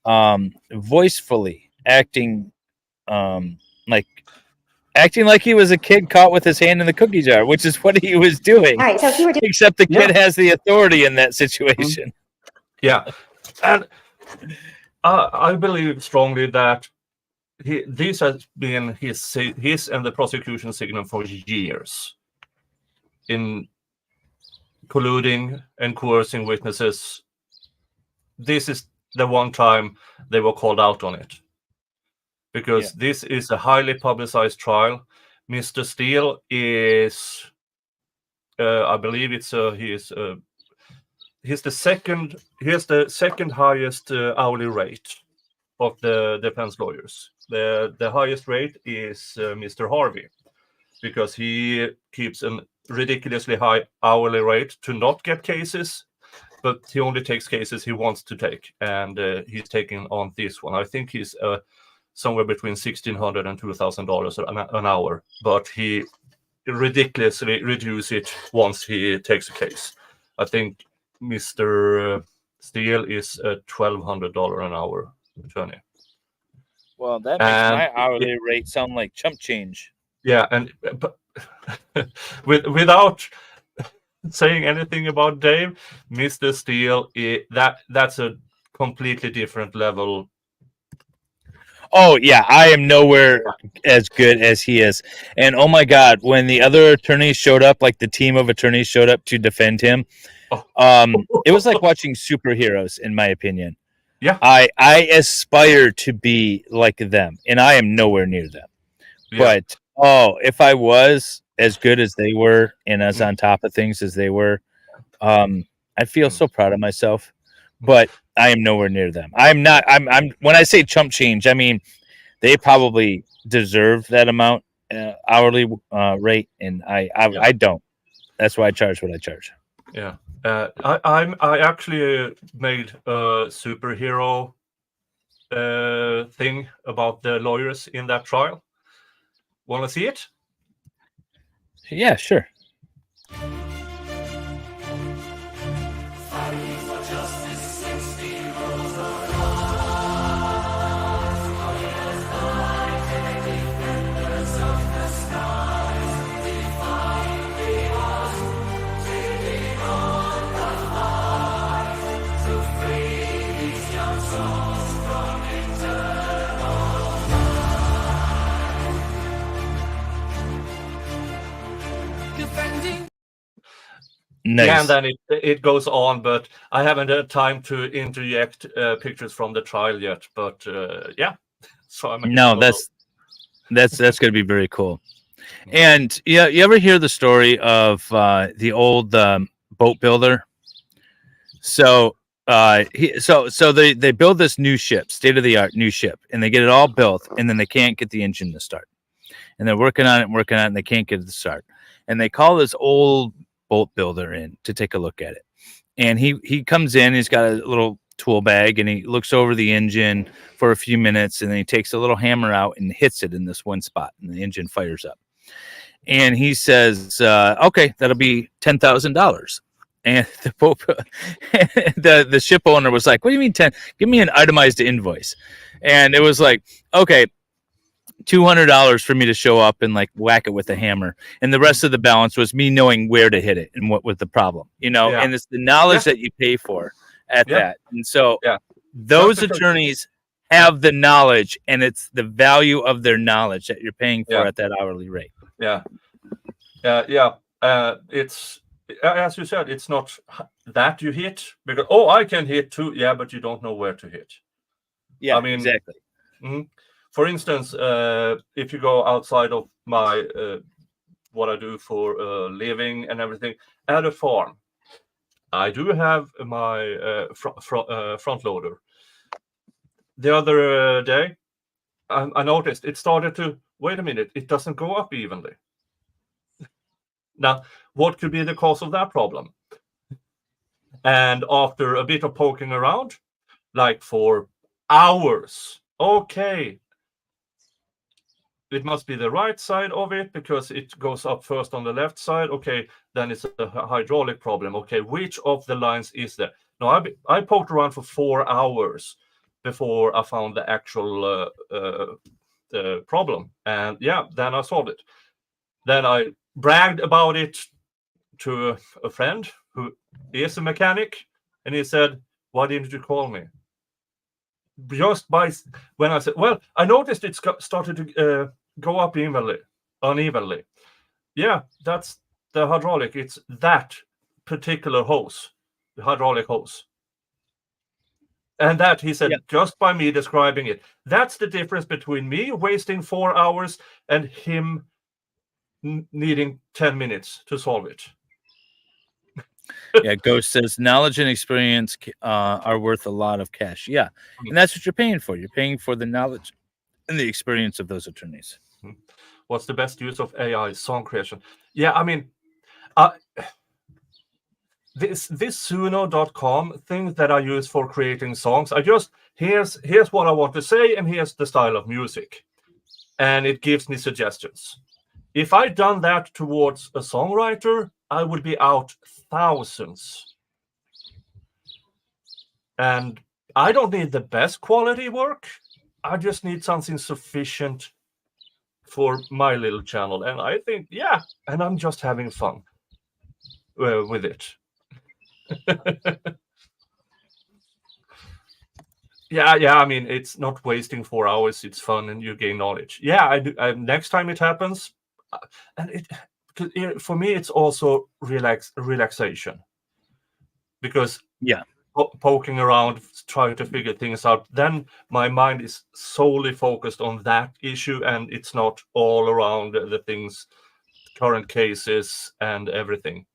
voicefully acting like he was a kid caught with his hand in the cookie jar, which is what he was doing. All right, so if you were except the kid has the authority in that situation. Yeah, and I believe strongly that this has been his and the prosecution signal for years in colluding and coercing witnesses. This is the one time they were called out on it, because this is a highly publicized trial. Mr. Steele is, I believe he's the second highest hourly rate of the defense lawyers. The highest rate is Mr. Harvey, because he keeps a ridiculously high hourly rate to not get cases, but he only takes cases he wants to take, and he's taking on this one. I think he's somewhere between $1,600 and $2,000 an hour, but he ridiculously reduces it once he takes a case. I think Mr. Steele is $1,200 an hour attorney. Well, that makes my hourly rate sound like chump change. Yeah, and without saying anything about Dave, Mr. Steele, that's a completely different level. Oh yeah, I am nowhere as good as he is. And oh my God, when the other attorneys showed up, like the team of attorneys showed up to defend him, it was like watching superheroes, in my opinion. Yeah, I aspire to be like them, and I am nowhere near them. Yeah. But if I was as good as they were and as on top of things as they were, I feel so proud of myself. But I am nowhere near them. I'm not. I'm. When I say chump change, I mean they probably deserve that amount hourly rate, and I don't. That's why I charge what I charge. Yeah. I actually made a superhero thing about the lawyers in that trial. Want to see it? Yeah, sure. Nice. Yeah, and then it goes on, but I haven't had time to interject pictures from the trial yet. But yeah, so I'm that's going to be very cool. And yeah, you ever hear the story of the old boat builder? So they build this new ship, state of the art new ship, and they get it all built, and then they can't get the engine to start, and they're working on it, and they can't get it to start, and they call this old boat builder in to take a look at it. And he comes in, he's got a little tool bag, and he looks over the engine for a few minutes, and then he takes a little hammer out and hits it in this one spot, and the engine fires up. And he says, okay, that'll be $10,000. And the ship owner was like, what do you mean 10? Give me an itemized invoice. And it was like, okay, $200 for me to show up and like whack it with a hammer, and the rest of the balance was me knowing where to hit it and what was the problem, and it's the knowledge that you pay for at that. And so those attorneys have the knowledge, and it's the value of their knowledge that you're paying for at that hourly rate. It's, as you said, it's not that you hit, because I can hit too, but you don't know where to hit. I mean, exactly. For instance, if you go outside of my what I do for a living and everything, at a farm, I do have my front loader. The other day, I noticed it started to, wait a minute, it doesn't go up evenly. Now, what could be the cause of that problem? And after a bit of poking around, like for hours. Okay. It must be the right side of it because it goes up first on the left side. Okay, then it's a hydraulic problem. Okay, which of the lines is there? No, I poked around for 4 hours before I found the actual problem. And yeah, then I solved it. Then I bragged about it to a friend who is a mechanic, and he said, "Why didn't you call me?" Just by when I said, "Well, I noticed it started to go up unevenly." Yeah, that's the hydraulic. It's that particular hose, the hydraulic hose. And that, he said, just by me describing it, that's the difference between me wasting 4 hours and him needing 10 minutes to solve it. Yeah, Ghost says knowledge and experience are worth a lot of cash. Yeah, and that's what you're paying for. You're paying for the knowledge and the experience of those attorneys. What's the best use of AI? Song creation. Yeah, I mean, this Suno.com thing that I use for creating songs, I just, here's what I want to say, and here's the style of music. And it gives me suggestions. If I'd done that towards a songwriter, I would be out thousands. And I don't need the best quality work. I just need something sufficient for my little channel. And I think, yeah, and I'm just having fun with it. Yeah. I mean, it's not wasting 4 hours. It's fun, and you gain knowledge. Yeah, I do. Next time it happens, and for me, it's also relaxation, because poking around, trying to figure things out, then my mind is solely focused on that issue, and it's not all around the things, current cases, and everything.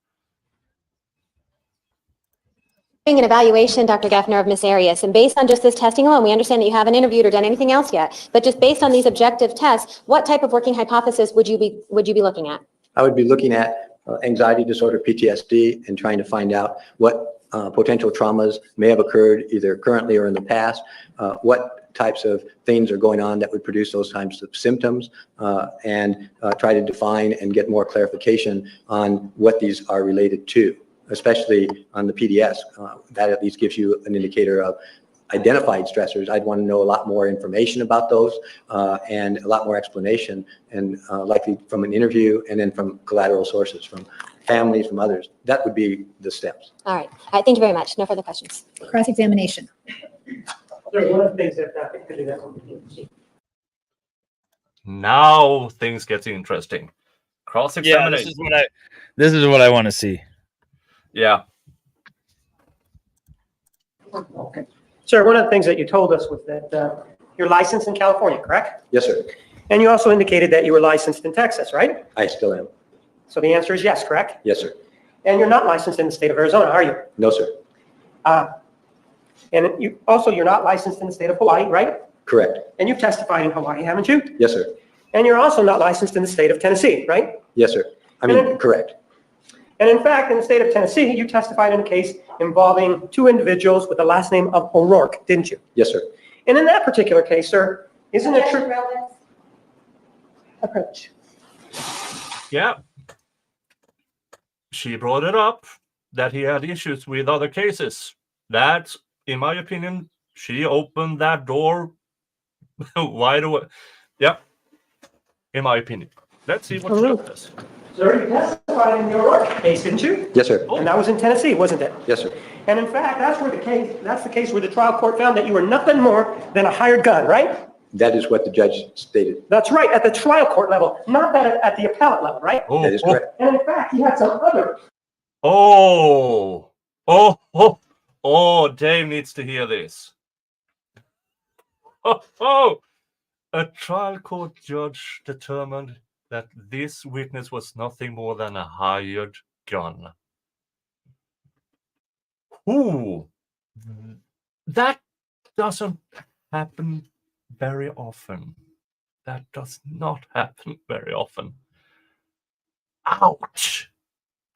An evaluation, Dr. Gaffner, of Ms. Arias, and based on just this testing alone, we understand that you haven't interviewed or done anything else yet, but just based on these objective tests, what type of working hypothesis would you be looking at? I would be looking at anxiety disorder, PTSD, and trying to find out what potential traumas may have occurred either currently or in the past, what types of things are going on that would produce those types of symptoms, and try to define and get more clarification on what these are related to, especially on the PDS. That at least gives you an indicator of identified stressors. I'd want to know a lot more information about those and a lot more explanation, and likely from an interview and then from collateral sources, from families, from others. That would be the steps. All right. Thank you very much. No further questions. Cross-examination. One of the things that Now things get interesting. Cross-examination. Yeah, this is what I want to see. Yeah. Okay. Sir, one of the things that you told us was that you're licensed in California, correct? Yes, sir. And you also indicated that you were licensed in Texas, right? I still am. So the answer is yes, correct? Yes, sir. And you're not licensed in the state of Arizona, are you? No, sir. And you're not licensed in the state of Hawaii, right? Correct. And you've testified in Hawaii, haven't you? Yes, sir. And you're also not licensed in the state of Tennessee, right? Yes, sir. I mean, correct. And in fact, in the state of Tennessee, you testified in a case involving two individuals with the last name of O'Rourke, didn't you? Yes, sir. And in that particular case, sir, isn't it true? Approach. Yeah. She brought it up that he had issues with other cases. That, in my opinion, she opened that door wide away. Yeah. In my opinion. Let's see what she does. Sir, you testified in the O'Rourke case, didn't you? Yes, sir. And that was in Tennessee, wasn't it? Yes, sir. And in fact, that's the case where the trial court found that you were nothing more than a hired gun, right? That is what the judge stated. That's right, at the trial court level, not that at the appellate level, right? That is correct. And in fact, he had some other. Dave needs to hear this. A trial court judge determined that this witness was nothing more than a hired gun. Ooh, that doesn't happen very often. That does not happen very often. Ouch.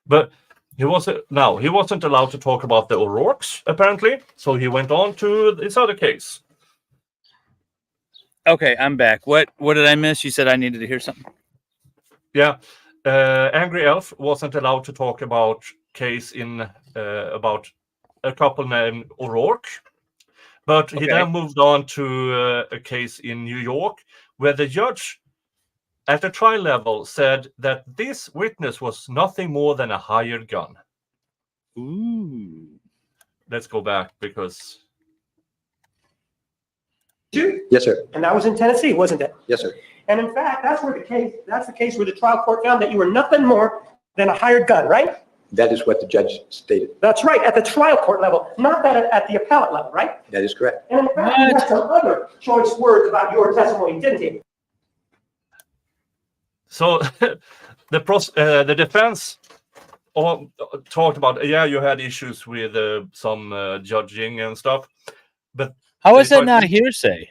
But he wasn't allowed to talk about the O'Rourke's, apparently, so he went on to this other case. Okay, I'm back. What did I miss? You said I needed to hear something. Yeah, Angry Elf wasn't allowed to talk about case in about a couple named O'Rourke, but he then moved on to a case in New York where the judge at the trial level said that this witness was nothing more than a hired gun. Ooh. Let's go back because... Yes, sir. And that was in Tennessee, wasn't it? Yes, sir. And in fact, that's the case where the trial court found that you were nothing more than a hired gun, right? That is what the judge stated. That's right, at the trial court level, not that at the appellate level, right? That is correct. And in fact, he had some other choice words about your testimony, didn't he? So the defense talked about, you had issues with some judging and stuff, but how is that not hearsay?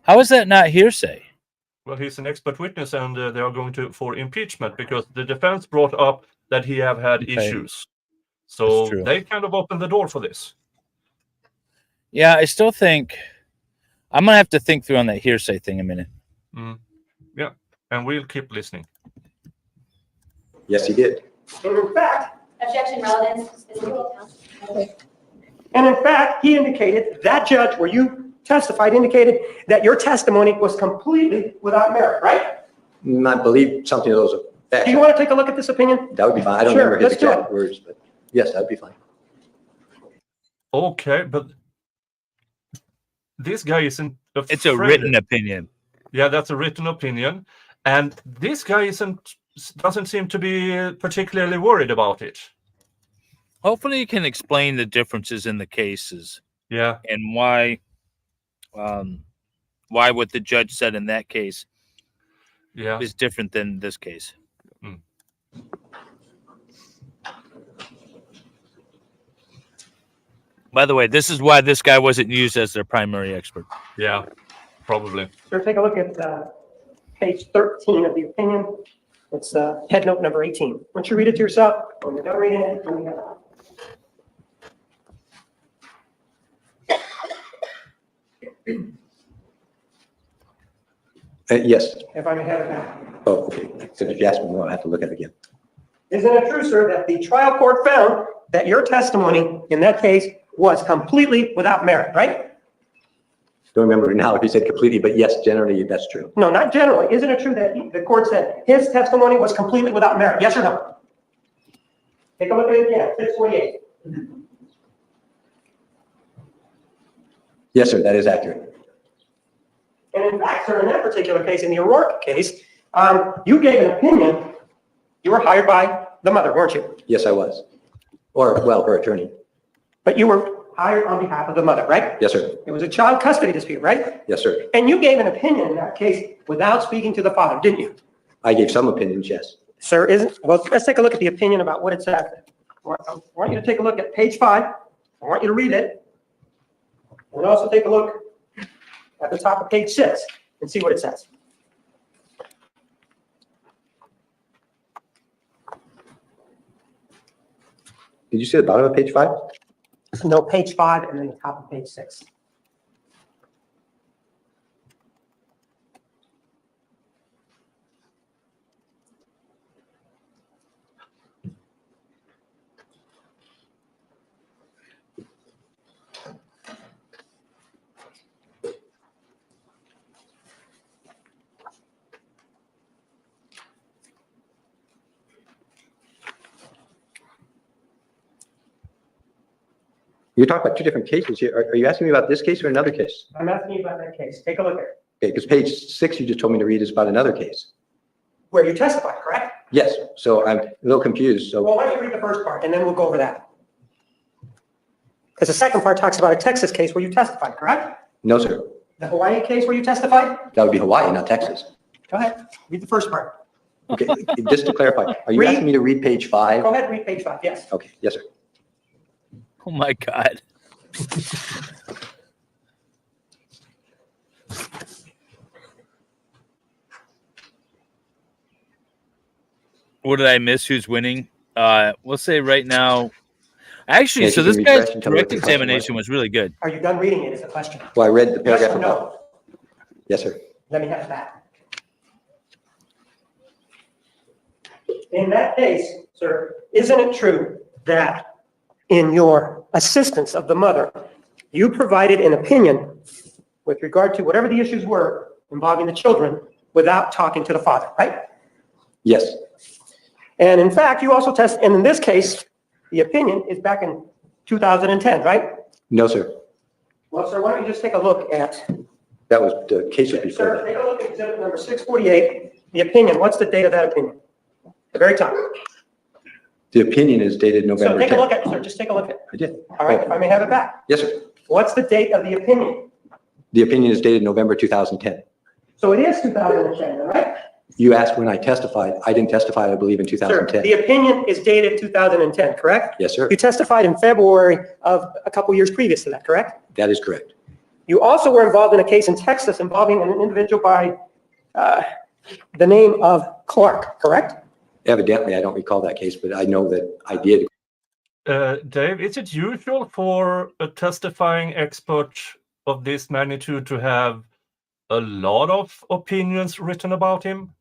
How is that not hearsay? Well, he's an expert witness, and they are going for impeachment because the defense brought up that he have had issues. So they kind of opened the door for this. Yeah, I still think I'm gonna have to think through on that hearsay thing a minute. Yeah, and we'll keep listening. Yes, he did. And in fact, Objection, relevance. And in fact, he indicated, that judge where you testified indicated that your testimony was completely without merit, right? I believe something of those effects. Do you want to take a look at this opinion? That would be fine. I don't remember his exact words, but yes, that would be fine. Okay, but this guy isn't... It's a written opinion. Yeah, that's a written opinion. And this guy doesn't seem to be particularly worried about it. Hopefully you can explain the differences in the cases. Yeah. And why what the judge said in that case is different than this case. By the way, this is why this guy wasn't used as their primary expert. Yeah, probably. Sir, take a look at page 13 of the opinion. It's head note number 18. Once you read it to yourself, when you're done reading it, bring it up. Yes. If I may have it now. Oh, okay. So if you ask me more, I'll have to look at it again. Isn't it true, sir, that the trial court found that your testimony in that case was completely without merit, right? Don't remember now if he said completely, but yes, generally that's true. No, not generally. Isn't it true that the court said his testimony was completely without merit? Yes or no? Take a look at it again, 648. Yes, sir, that is accurate. And in fact, sir, in that particular case, in the O'Rourke case, you gave an opinion. You were hired by the mother, weren't you? Yes, I was. Or, well, her attorney. But you were hired on behalf of the mother, right? Yes, sir. It was a child custody dispute, right? Yes, sir. And you gave an opinion in that case without speaking to the father, didn't you? I gave some opinions, yes. Sir, well, let's take a look at the opinion about what it says. I want you to take a look at page 5. I want you to read it. And also take a look at the top of page 6 and see what it says. Did you see the bottom of page 5? No, page 5 and then the top of page 6. You're talking about two different cases here. Are you asking me about this case or another case? I'm asking you about that case. Take a look at it. Okay, because page 6 you just told me to read is about another case. Where you testified, correct? Yes, so I'm a little confused. So Well, why don't you read the first part and then we'll go over that. Because the second part talks about a Texas case where you testified, correct? no, sir. The Hawaii case where you testified? That would be Hawaii, not Texas. Go ahead, read the first part. Okay, just to clarify, are you Read. asking me to read page 5? Go ahead, read page 5, yes. Okay, yes, sir. Oh my God. What did I miss? Who's winning? We'll say right now. Actually, Yeah, so you this can guy's refresh and tell me what direct the question examination was really good. Are you done reading it is the question. Well, I read the Yes paragraph. or no? Yes, sir. Let me have that. In that case, sir, isn't it true that in your assistance of the mother, you provided an opinion with regard to whatever the issues were involving the children without talking to the father, right? Yes. And in fact, you also and in this case, the opinion is back in 2010, right? No, sir. Well, sir, why don't you just take a look at, That was the case before sir, that. take a look at exhibit number 648, the opinion. What's the date of that opinion? The very top. The opinion is dated So November take a 10th. look at it, sir. Just take a look at it. I did. All right, if I may have it back. Yes, sir. What's the date of the opinion? The opinion is dated November 2010. So it is 2010, right? You asked when I testified. I didn't testify, I believe, in Sir, 2010. the opinion is dated 2010, correct? Yes, sir. You testified in February of a couple years previous to that, correct? That is correct. You also were involved in a case in Texas involving an individual by the name of Clark, correct? Evidently, I don't recall that case, but I know that I did. Dave, is it usual for a testifying expert of this magnitude to have a lot of opinions written about him?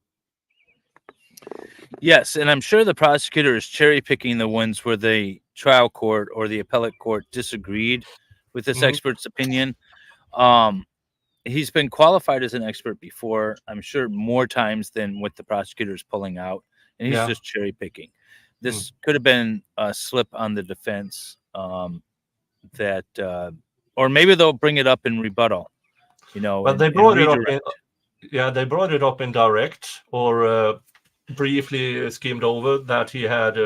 Yes, and I'm sure the prosecutor is cherry picking the ones where the trial court or the appellate court disagreed with this expert's opinion. He's been qualified as an expert before, I'm sure more times than what the prosecutor is pulling out, and he's just cherry picking. This could have been a slip on the defense that, or maybe they'll bring it up in rebuttal. You know, but they brought it up. They brought it up in direct, or briefly skimmed over that he had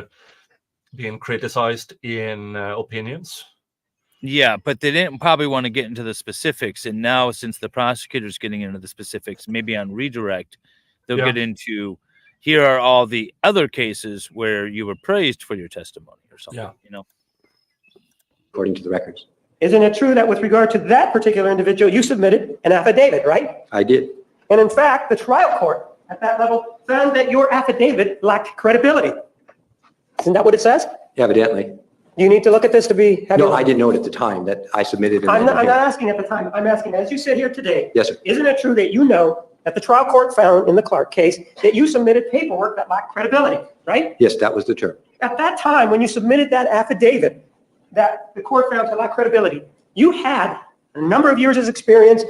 been criticized in opinions. Yeah, but they didn't probably want to get into the specifics. And now, since the prosecutor's getting into the specifics, maybe on redirect, they'll get into, here are all the other cases where you were praised for your testimony or something, you know? According to the records. Isn't it true that with regard to that particular individual, you submitted an affidavit, right? I did. And in fact, the trial court at that level found that your affidavit lacked credibility. Isn't that what it says? Evidently. You need to look at this to be... No, I didn't know it at the time that I submitted it. I'm not asking at the time. I'm asking, as you sit here today. Yes, sir. Isn't it true that you know that the trial court found in the Clark case that you submitted paperwork that lacked credibility, right? Yes, that was the term. At that time, when you submitted that affidavit that the court found to lack credibility, you had a number of years of experience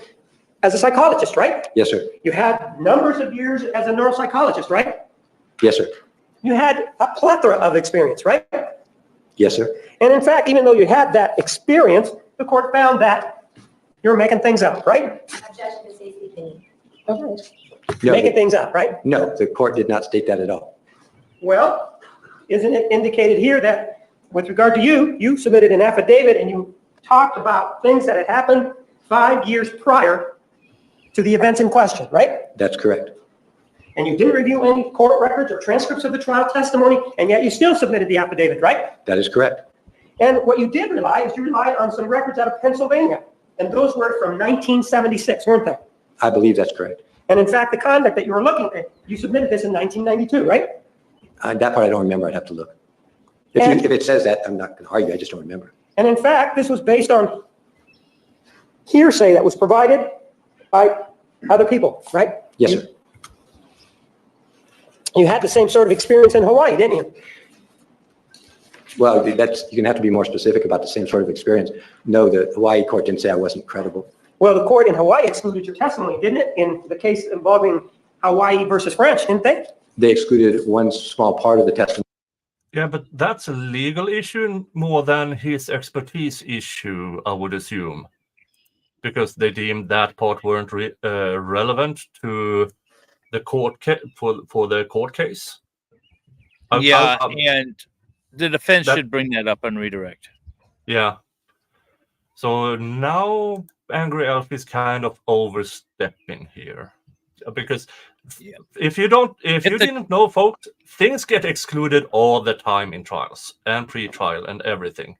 as a psychologist, right? Yes, sir. You had numbers of years as a neuropsychologist, right? Yes, sir. You had a plethora of experience, right? Yes, sir. And in fact, even though you had that experience, the court found that you were making things up, right? No, Making things up, right? No, the court did not state that at all. Well, isn't it indicated here that with regard to you, you submitted an affidavit and you talked about things that had happened 5 years prior to the events in question, right? That's correct. And you didn't review any court records or transcripts of the trial testimony, and yet you still submitted the affidavit, right? That is correct. And what you did rely is you relied on some records out of Pennsylvania, and those were from 1976, weren't they? I believe that's correct. And in fact, the conduct that you were looking at, you submitted this in 1992, right? That part I don't remember. I'd have to look. If it says that, I'm not going to argue. I just don't remember. And in fact, this was based on hearsay that was provided by other people, right? Yes, sir. You had the same sort of experience in Hawaii, didn't you? Well, you're going to have to be more specific about the same sort of experience. No, the Hawaii court didn't say I wasn't credible. Well, the court in Hawaii excluded your testimony, didn't it? In the case involving Hawaii versus French, didn't they? They excluded one small part of the testimony. Yeah, but that's a legal issue more than his expertise issue, I would assume, because they deemed that part weren't relevant to the court for the court case. And the defense should bring that up on redirect. Yeah. So now Angry Elf is kind of overstepping here, because if you didn't know, folks, things get excluded all the time in trials and pre-trial and everything.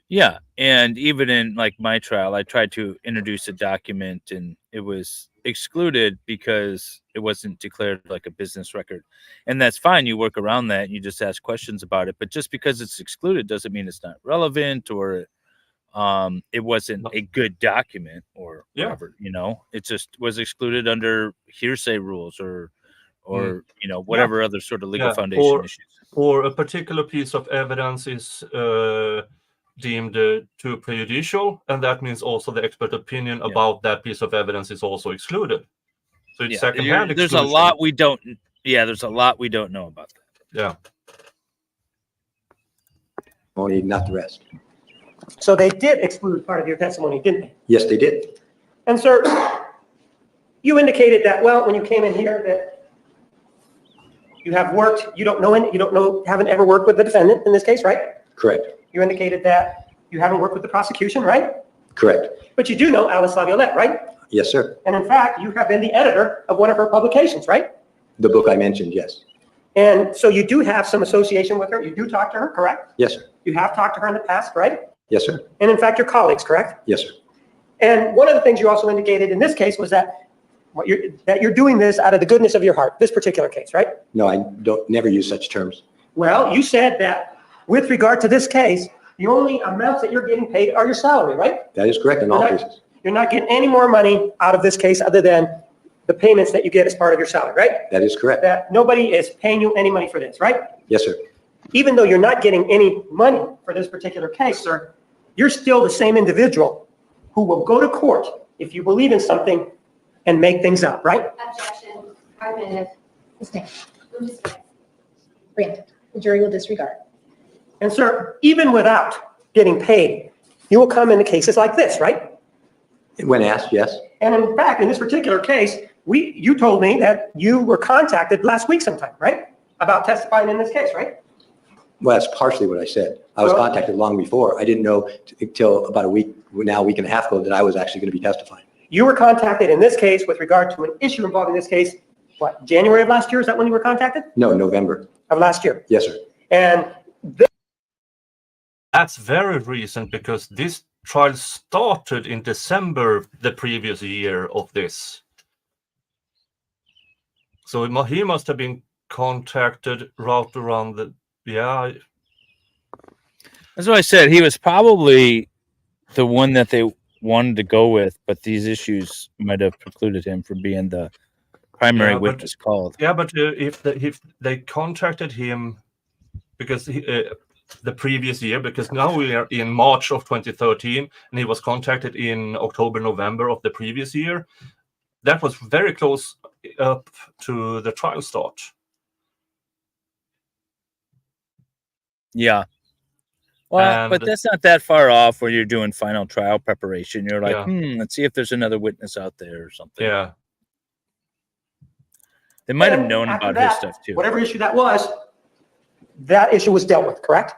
Yeah, and even in like my trial, I tried to introduce a document, and it was excluded because it wasn't declared like a business record. And that's fine. You work around that. You just ask questions about it. But just because it's excluded doesn't mean it's not relevant or it wasn't a good document or whatever, you know. It just was excluded under hearsay rules or you know, whatever other sort of legal foundation issues. Or a particular piece of evidence is deemed too prejudicial, and that means also the expert opinion about that piece of evidence is also excluded. So it's secondhand exclusion. There's a lot we don't. There's a lot we don't know about that. Yeah. Only not the rest. So they did exclude part of your testimony, didn't they? Yes, they did. And sir, you indicated that, well, when you came in here, that you have worked, you don't know, haven't ever worked with the defendant in this case, right? Correct. You indicated that you haven't worked with the prosecution, right? Correct. But you do know Alice Laviolette, right? Yes, sir. And in fact, you have been the editor of one of her publications, right? The book I mentioned, yes. And so you do have some association with her. You do talk to her, correct? Yes, sir. You have talked to her in the past, right? Yes, sir. And in fact, your colleagues, correct? Yes, sir. And one of the things you also indicated in this case was that you're doing this out of the goodness of your heart, this particular case, right? No, I never use such terms. Well, you said that with regard to this case, the only amounts that you're getting paid are your salary, right? That is correct in all cases. You're not getting any more money out of this case other than the payments that you get as part of your salary, right? That is correct. That nobody is paying you any money for this, right? Yes, sir. Even though you're not getting any money for this particular case, sir, you're still the same individual who will go to court if you believe in something and make things up, right? Objection. Argumentative. Sustained. Granted. The jury will disregard. And sir, even without getting paid, you will come into cases like this, right? When asked, yes. And in fact, in this particular case, you told me that you were contacted last week sometime, right? About testifying in this case, right? Well, that's partially what I said. I was contacted long before. I didn't know until about a week and a half ago that I was actually going to be testifying. You were contacted in this case with regard to an issue involving this case, what, January of last year? Is that when you were contacted? No, November. Of last year? Yes, sir. And that's very recent because this trial started in December the previous year of this. So he must have been contacted right around the, That's what I said. He was probably the one that they wanted to go with, but these issues might have precluded him from being the primary witness called. Yeah, but if they contacted him because the previous year, because now we are in March of 2013, and he was contacted in October, November of the previous year, that was very close up to the trial start. Yeah. Well, but that's not that far off where you're doing final trial preparation. You're like, let's see if there's another witness out there or something. Yeah. They might have known about his stuff too. Whatever issue that was, that issue was dealt with, correct?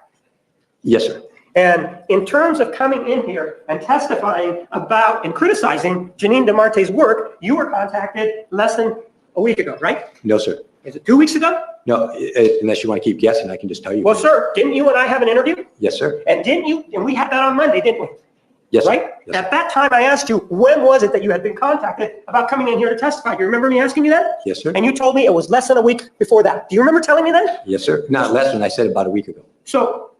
Yes, sir. And in terms of coming in here and testifying about and criticizing Janine DeMarte's work, you were contacted less than a week ago, right? No, sir. Is it 2 weeks ago? No, unless you want to keep guessing, I can just tell you. Well, sir, didn't you and I have an interview? Yes, sir. And we had that on Monday, didn't we? Yes, sir. Right? Yes, At that time, I asked you, when was it that you had been contacted about coming in here to testify? Do you remember me asking you that? Yes, sir. And you told me it was less than a week before that. Do you remember telling me that? Yes, sir. Not less than I said about a week ago. So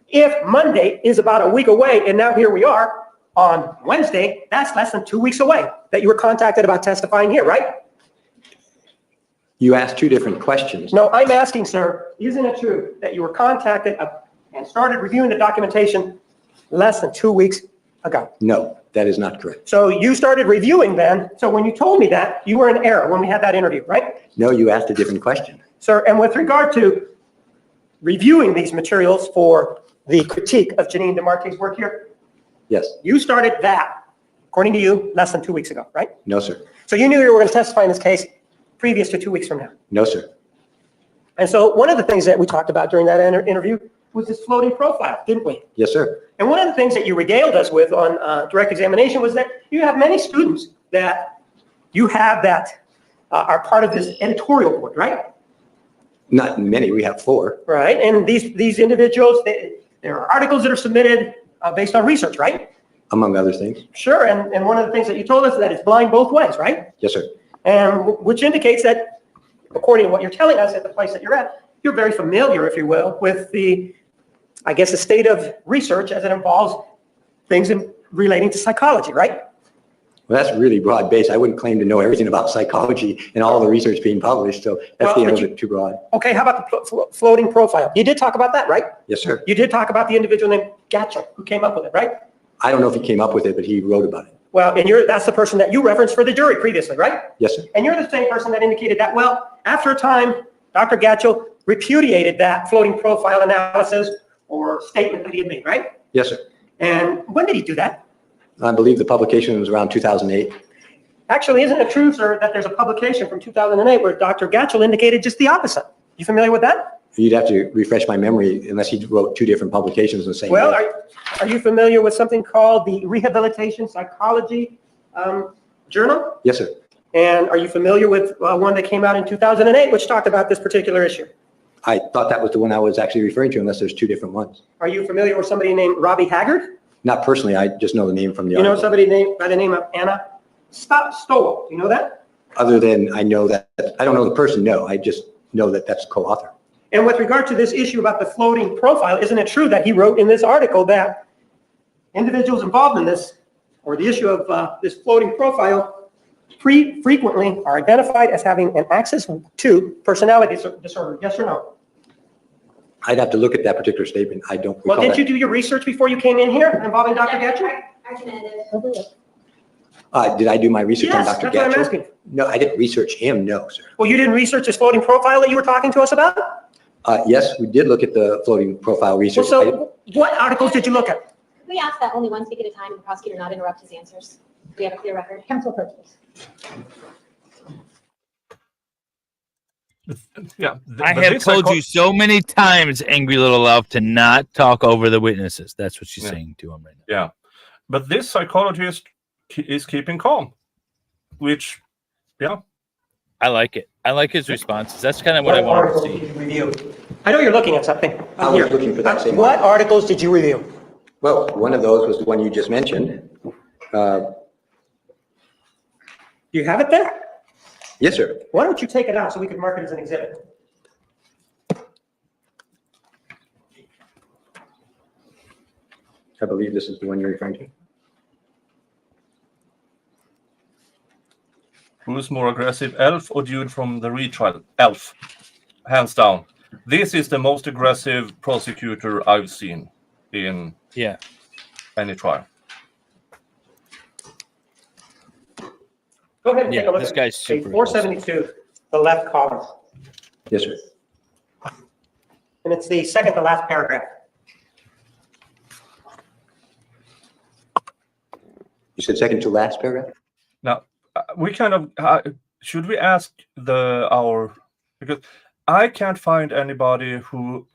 if Monday is about a week away, and now here we are on Wednesday, that's less than 2 weeks away that you were contacted about testifying here, right? You asked two different questions. No, I'm asking, sir, isn't it true that you were contacted and started reviewing the documentation less than 2 weeks ago? No, that is not correct. So you started reviewing then. So when you told me that, you were in error when we had that interview, right? No, you asked a different question. Sir, and with regard to reviewing these materials for the critique of Janine DeMarte's work here, Yes. you started that, according to you, less than 2 weeks ago, right? No, sir. So you knew you were going to testify in this case previous to 2 weeks from now. No, sir. And so one of the things that we talked about during that interview was this floating profile, didn't we? Yes, sir. And one of the things that you regaled us with on direct examination was that you have many students that you have that are part of this editorial board, right? Not many. We have 4. Right. And these individuals, there are articles that are submitted based on research, right? Among other things. Sure, and one of the things that you told us is that it's blind both ways, right? Yes, sir. And which indicates that, according to what you're telling us at the place that you're at, you're very familiar, if you will, with the, I guess, the state of research as it involves things relating to psychology, right? Well, that's really broad based. I wouldn't claim to know everything about psychology and all the research being published, so that's being a little bit too broad. Okay, how about the floating profile? You did talk about that, right? Yes, sir. You did talk about the individual named Gatchel who came up with it, right? I don't know if he came up with it, but he wrote about it. Well, and that's the person that you referenced for the jury previously, right? Yes, sir. And you're the same person that indicated that, well, after a time, Dr. Gatchel repudiated that floating profile analysis or statement that he had made, right? Yes, sir. And when did he do that? I believe the publication was around 2008. Actually, isn't it true, sir, that there's a publication from 2008 where Dr. Gatchel indicated just the opposite? You familiar with that? You'd have to refresh my memory unless he wrote two different publications in the same Well, day. are you familiar with something called the Rehabilitation Psychology Journal? Yes, sir. And are you familiar with one that came out in 2008 which talked about this particular issue? I thought that was the one I was actually referring to, unless there's two different ones. Are you familiar with somebody named Robbie Haggard? Not personally, I just know the name from the You know article. somebody named by the name of Anna Stowell? Do you know that? Other than I know that, I don't know the person, no. I just know that that's co-author. And with regard to this issue about the floating profile, isn't it true that he wrote in this article that individuals involved in this, or the issue of this floating profile, frequently are identified as having an access to personality disorder? Yes or no? I'd have to look at that particular statement. I don't recall Well, didn't that. you do your research before you came in here involving Dr. Gatchel? Did I do my research on Yes, Dr. that's what I'm Gatchel? asking. No, I didn't research him, no, sir. Well, you didn't research this floating profile that you were talking to us about? Yes, we did look at the floating profile Well, research. so what articles did you look at? Can we ask that only one speak at a time and the prosecutor not interrupt his answers? Do we have a clear record? Counsel purpose. Yeah. I have told you so many times, angry little elf, to not talk over the witnesses. That's what she's saying to him right now. Yeah. But this psychologist is keeping calm, which, yeah. I like it. I like his responses. That's kind of what I wanted to see. Review. I know you're looking at something. I was looking for that same What articles did you review? Well, one of those was the one you just mentioned. Do you have it there? Yes, sir. Why don't you take it out so we can mark it as an exhibit? I believe this is the one you're referring to. Who's more aggressive, Elf or Dude from the retrial? Elf, hands down. This is the most aggressive prosecutor I've seen in any trial. Go ahead and take a look this at guy's page super 472, the left column. Yes, sir. And it's the second to last paragraph. You said second to last paragraph? Now, we kind of should we ask because I can't find anybody who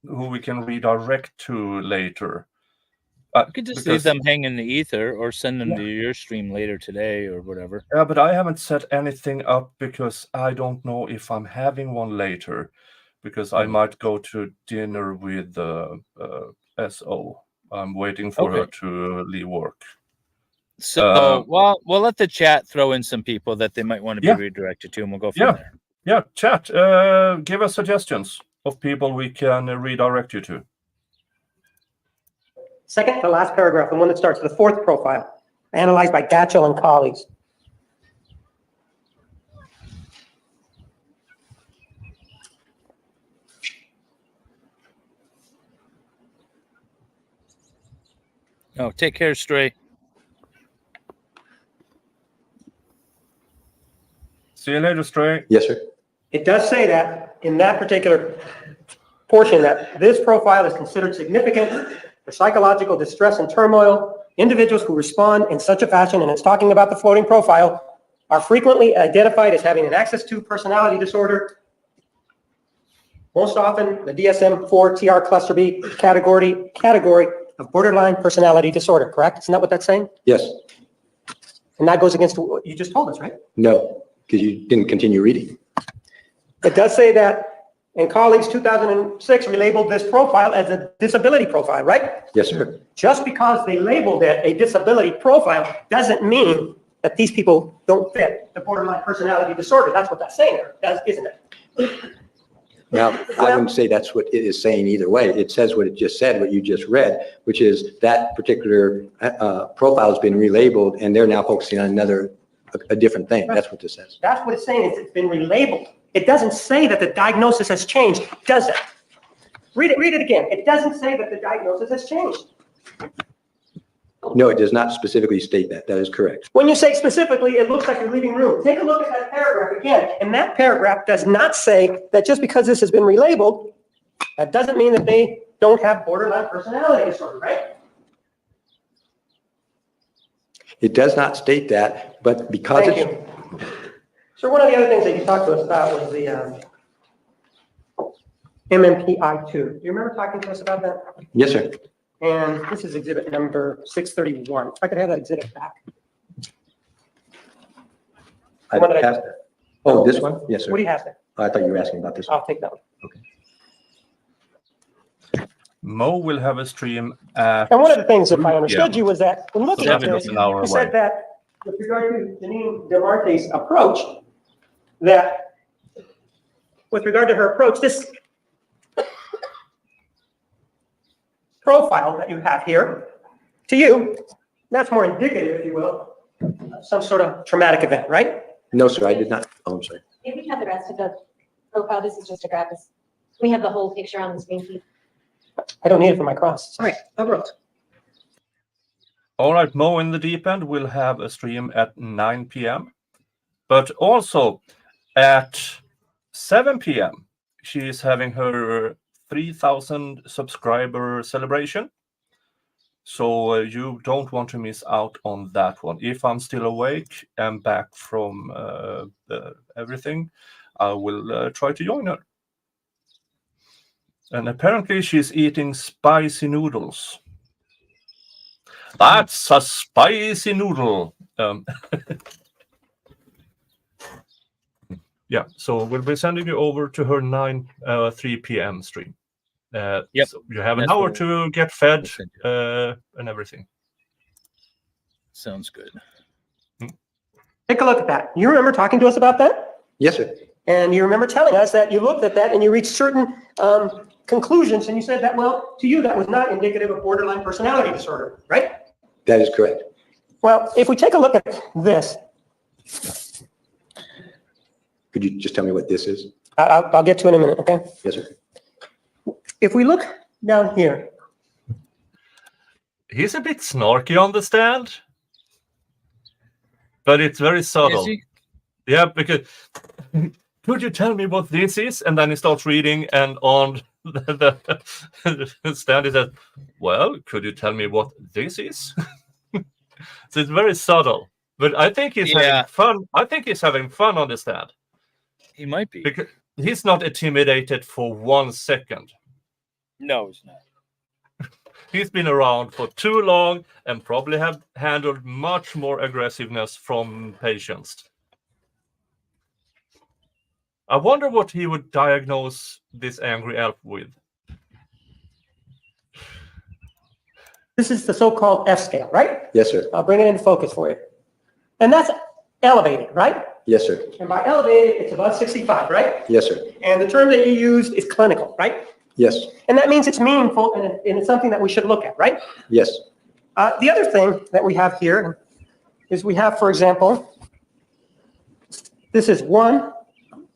we can redirect to later. You could just leave them hang in the ether or send them to your stream later today or whatever. Yeah, but I haven't set anything up because I don't know if I'm having one later, because I might go to dinner with the SO. I'm waiting for her to leave work. So, well, we'll let the chat throw in some people that they might want to be redirected to, and we'll go from there. Yeah, chat. Give us suggestions of people we can redirect you to. Second to last paragraph, the one that starts with the fourth profile, analyzed by Gatchel and colleagues. Oh, take care, Stray. See you later, Stray. Yes, sir. It does say that in that particular portion that this profile is considered significant for psychological distress and turmoil. Individuals who respond in such a fashion, and it's talking about the floating profile, are frequently identified as having an access to personality disorder. Most often, the DSM-4 TR cluster B category of borderline personality disorder, correct? Isn't that what that's saying? Yes. And that goes against what you just told us, right? No, because you didn't continue reading. It does say that and colleagues 2006 relabeled this profile as a disability profile, right? Yes, sir. Just because they labeled it a disability profile doesn't mean that these people don't fit the borderline personality disorder. That's what that's saying there, isn't it? Now, I wouldn't say that's what it is saying either way. It says what it just said, what you just read, which is that particular profile has been relabeled and they're now focusing on a different thing. That's what this says. That's what it's saying, is it's been relabeled. It doesn't say that the diagnosis has changed, does it? Read it again. It doesn't say that the diagnosis has changed. No, it does not specifically state that. That is correct. When you say specifically, it looks like you're leaving room. Take a look at that paragraph again. And that paragraph does not say that just because this has been relabeled, that doesn't mean that they don't have borderline personality disorder, right? It does not state that, but because Thank it's... you. So one of the other things that you talked to us about was the MMPI-2. Do you remember talking to us about that? Yes, sir. And this is exhibit number 631. If I could have that exhibit back. I What did I- passed that. Oh, this one? Yes, sir. What do you have there? I thought you were asking about this one. I'll take that one. Mo will have a stream at And one of the things, if I understood Yeah. you, was that in looking at this, an hour you said away. that with regard to Janine DeMarte's approach, that with regard to her approach, this profile that you have here, to you, that's more indicative, if you will, of some sort of traumatic event, right? No, sir, I did not. Oh, I'm sorry. Maybe we have the rest of the profile. This is just a grab. We have the whole picture on the screen, Keith. I don't need it for my cross. All right, I wrote. All right, Mo in the Deep End will have a stream at 9 p.m. But also at 7 p.m., she is having her 3,000 subscriber celebration. So you don't want to miss out on that one. If I'm still awake and back from everything, I will try to join her. And apparently she's eating spicy noodles. That's a spicy noodle. Yeah, so we'll be sending you over to her 3 p.m. stream. Yep. So you have an That's hour what to get fed we'll and everything. Sounds good. Take a look at that. You remember talking to us about that? Yes, sir. And you remember telling us that you looked at that and you reached certain conclusions, and you said that, well, to you, that was not indicative of borderline personality disorder, right? That is correct. Well, if we take a look at this, Could you just tell me what this is? I'll get to it in a minute, okay? Yes, sir. If we look down here, He's a bit snarky on the stand, but it's very subtle. Is he? Yeah, because could you tell me what this is? And then he starts reading, and on the stand he says, well, could you tell me what this is? So it's very subtle, but I think he's having fun. I think he's having fun on the stand. He might be. Because he's not intimidated for 1 second. No, he's not. He's been around for too long and probably have handled much more aggressiveness from patients. I wonder what he would diagnose this angry elf with. this is the so-called F scale, right? Yes, sir. I'll bring it into focus for you. And that's elevated, right? Yes, sir. And by elevated, it's above 65, right? Yes, sir. And the term that you used is clinical, right? Yes. And that means it's meaningful and it's something that we should look at, right? Yes. The other thing that we have here is we have, for example, this is 1,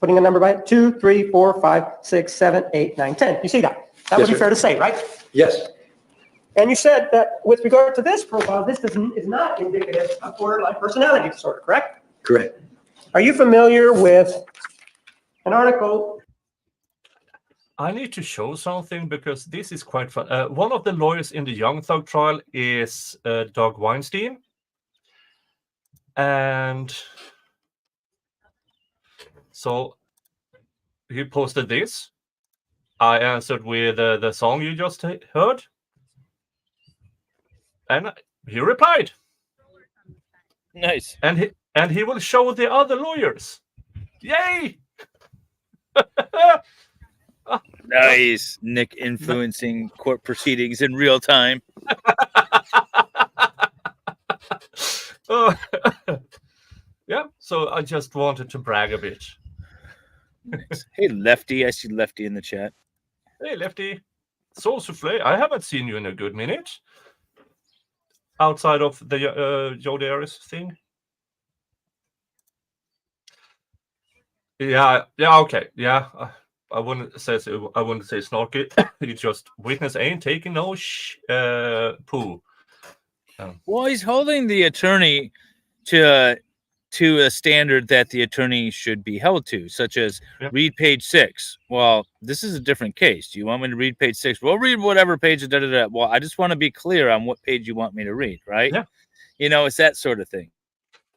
putting a number by it, 2, 3, 4, 5, 6, 7, 8, 9, 10. You see that? That would Yes, be sir. fair to say, right? Yes. And you said that with regard to this profile, this is not indicative of borderline personality disorder, correct? Correct. Are you familiar with an article? I need to show something because this is quite fun. One of the lawyers in the Young Thug trial is Doug Weinstein. And so he posted this. I answered with the song you just heard. And he replied. Nice. And he will show the other lawyers. Yay! Nice. Nick influencing court proceedings in real time. Yeah, so I just wanted to brag a bit. Nice. Hey, Lefty. I see Lefty in the chat. Hey, Lefty. Soul Souffle, I haven't seen you in a good minute. Outside of the Jodi Arias thing. Yeah, okay. Yeah, I wouldn't say snarky. It's just witness ain't taking no poo. Well, he's holding the attorney to a standard that the attorney should be held to, such as read page 6. Well, this is a different case. Do you want me to read page 6? We'll read whatever page. Well, I just want to be clear on what page you want me to read, right? Yeah. You know, it's that sort of thing.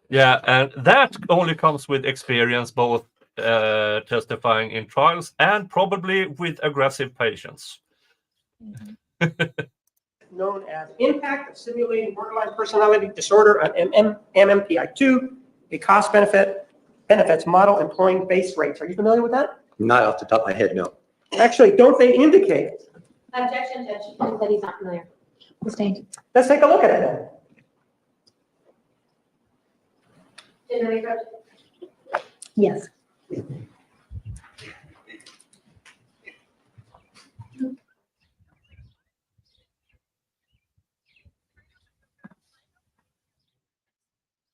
Yeah, and that only comes with experience, both testifying in trials and probably with aggressive patients. Known as impact of simulating borderline personality disorder on MMPI-2, a cost-benefits model employing base rates. Are you familiar with that? Not off the top of my head, no. Actually, don't they indicate? Objection, Judge. He said he's not familiar. Sustained. Let's take a look at it then. Yes.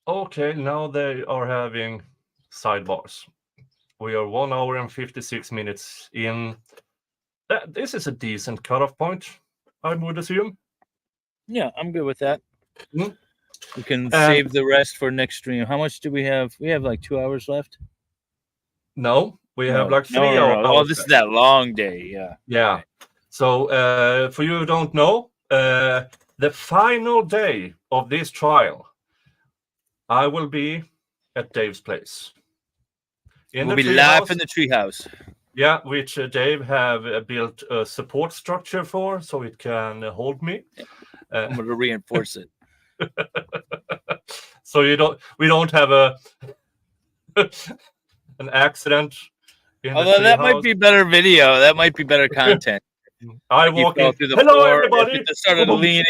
Okay, now they are having sidebars. We are 1 hour and 56 minutes in. This is a decent cutoff point, I would assume. Yeah, I'm good with that. Mm-hmm. We can save the rest for next stream. How much do we have? We have like 2 hours left. No, we have like 3 hours. Oh, this is that long day. Yeah. Yeah. Okay. So for you who don't know, the final day of this trial, I will be at Dave's place. We'll be live in the treehouse. Yeah, which Dave have built a support structure for, so it can hold me. I'm going to reinforce it. So we don't have an accident. Although that might be better video. That might be better content. I walk in. Through the Hello, floor, everybody. If it just started leaning.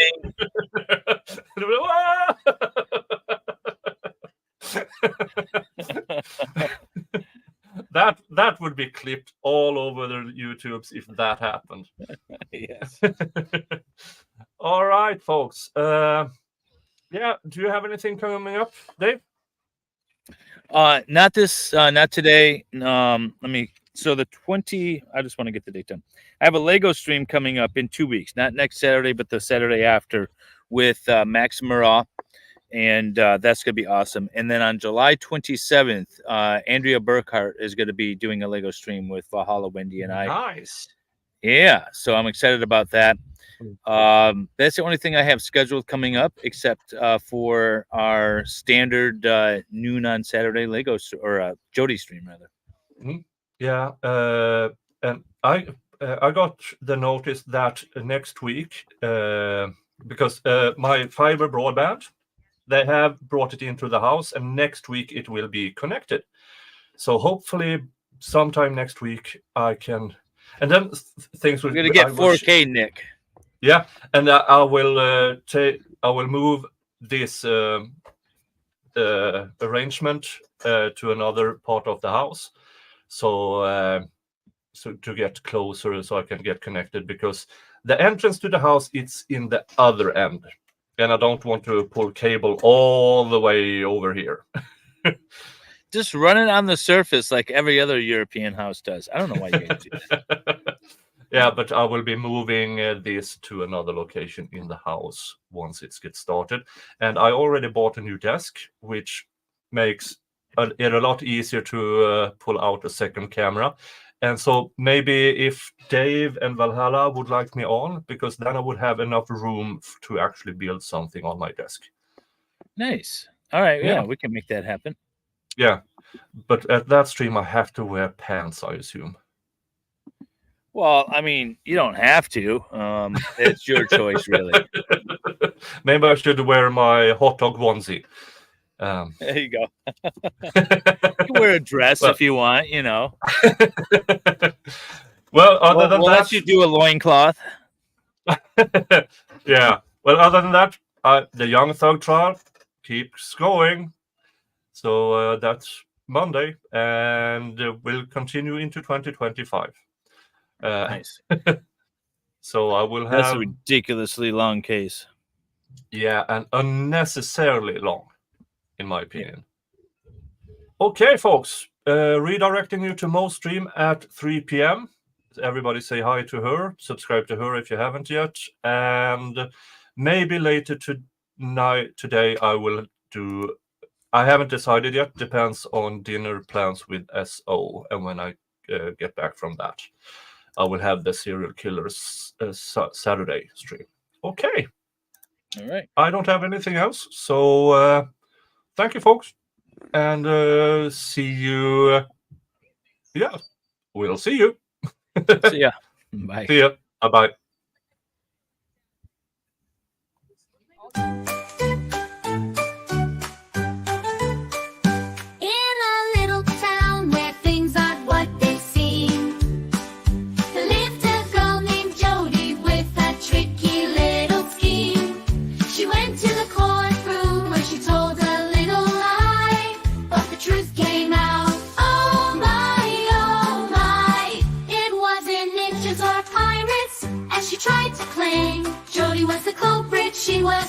That would be clipped all over the YouTubes if that happened. Yes. All right, folks. Yeah, do you have anything coming up, Dave? Not today. So the 20, I just want to get the date done. I have a Lego stream coming up in 2 weeks, not next Saturday, but the Saturday after with Max Murrah. And that's going to be awesome. And then on July 27th, Andrea Burkhart is going to be doing a Lego stream with Valhalla, Wendy, and I. Nice. Yeah, so I'm excited about that. That's the only thing I have scheduled coming up, except for our standard noon on Saturday Lego or Jodi stream, rather. Mm-hmm. Yeah, and I got the notice that next week, because my fiber broadband, they have brought it into the house, and next week it will be connected. So hopefully sometime next week I can, and then things will. We're gonna get 4K, Nick. Yeah, and I will move this arrangement to another part of the house, so to get closer, so I can get connected, because the entrance to the house it's in the other end. And I don't want to pull cable all the way over here. Just run it on the surface like every other European house does. I don't know why you guys do that. Yeah, but I will be moving this to another location in the house once it gets started. And I already bought a new desk, which makes it a lot easier to pull out a second camera. And so maybe if Dave and Valhalla would like me on, because then I would have enough room to actually build something on my desk. Nice. All right. Yeah, we can make that happen. Yeah. But at that stream, I have to wear pants, I assume. Well, I mean, you don't have to. It's your choice, really. Maybe I should wear my hot dog onesie. There you go. You can wear a dress if you want, you know. Well, other than we'll that, let you do a loincloth. yeah. Well, other than that, the Young Thug trial keeps going. So that's Monday, and will continue into 2025. Nice. So I will That's a have, ridiculously long case. yeah, and unnecessarily long, in my opinion. Okay, folks, redirecting you to Mo's stream at 3 p.m. Everybody say hi to her, subscribe to her if you haven't yet, and maybe later today I will do. I haven't decided yet. Depends on dinner plans with SO, and when I get back from that, I will have the serial killers Saturday stream. Okay. All right. I don't have anything else. So thank you, folks, and see you. Yeah, we'll see you. See ya. Bye. See ya. Bye. In a little town where things aren't what they seem, lived a girl named Jodi with a tricky little scheme. She went to the courtroom where she told a little lie, but the truth came out. Oh my, it wasn't ninjas or pirates, as she tried to claim. Jodi was the culprit, she was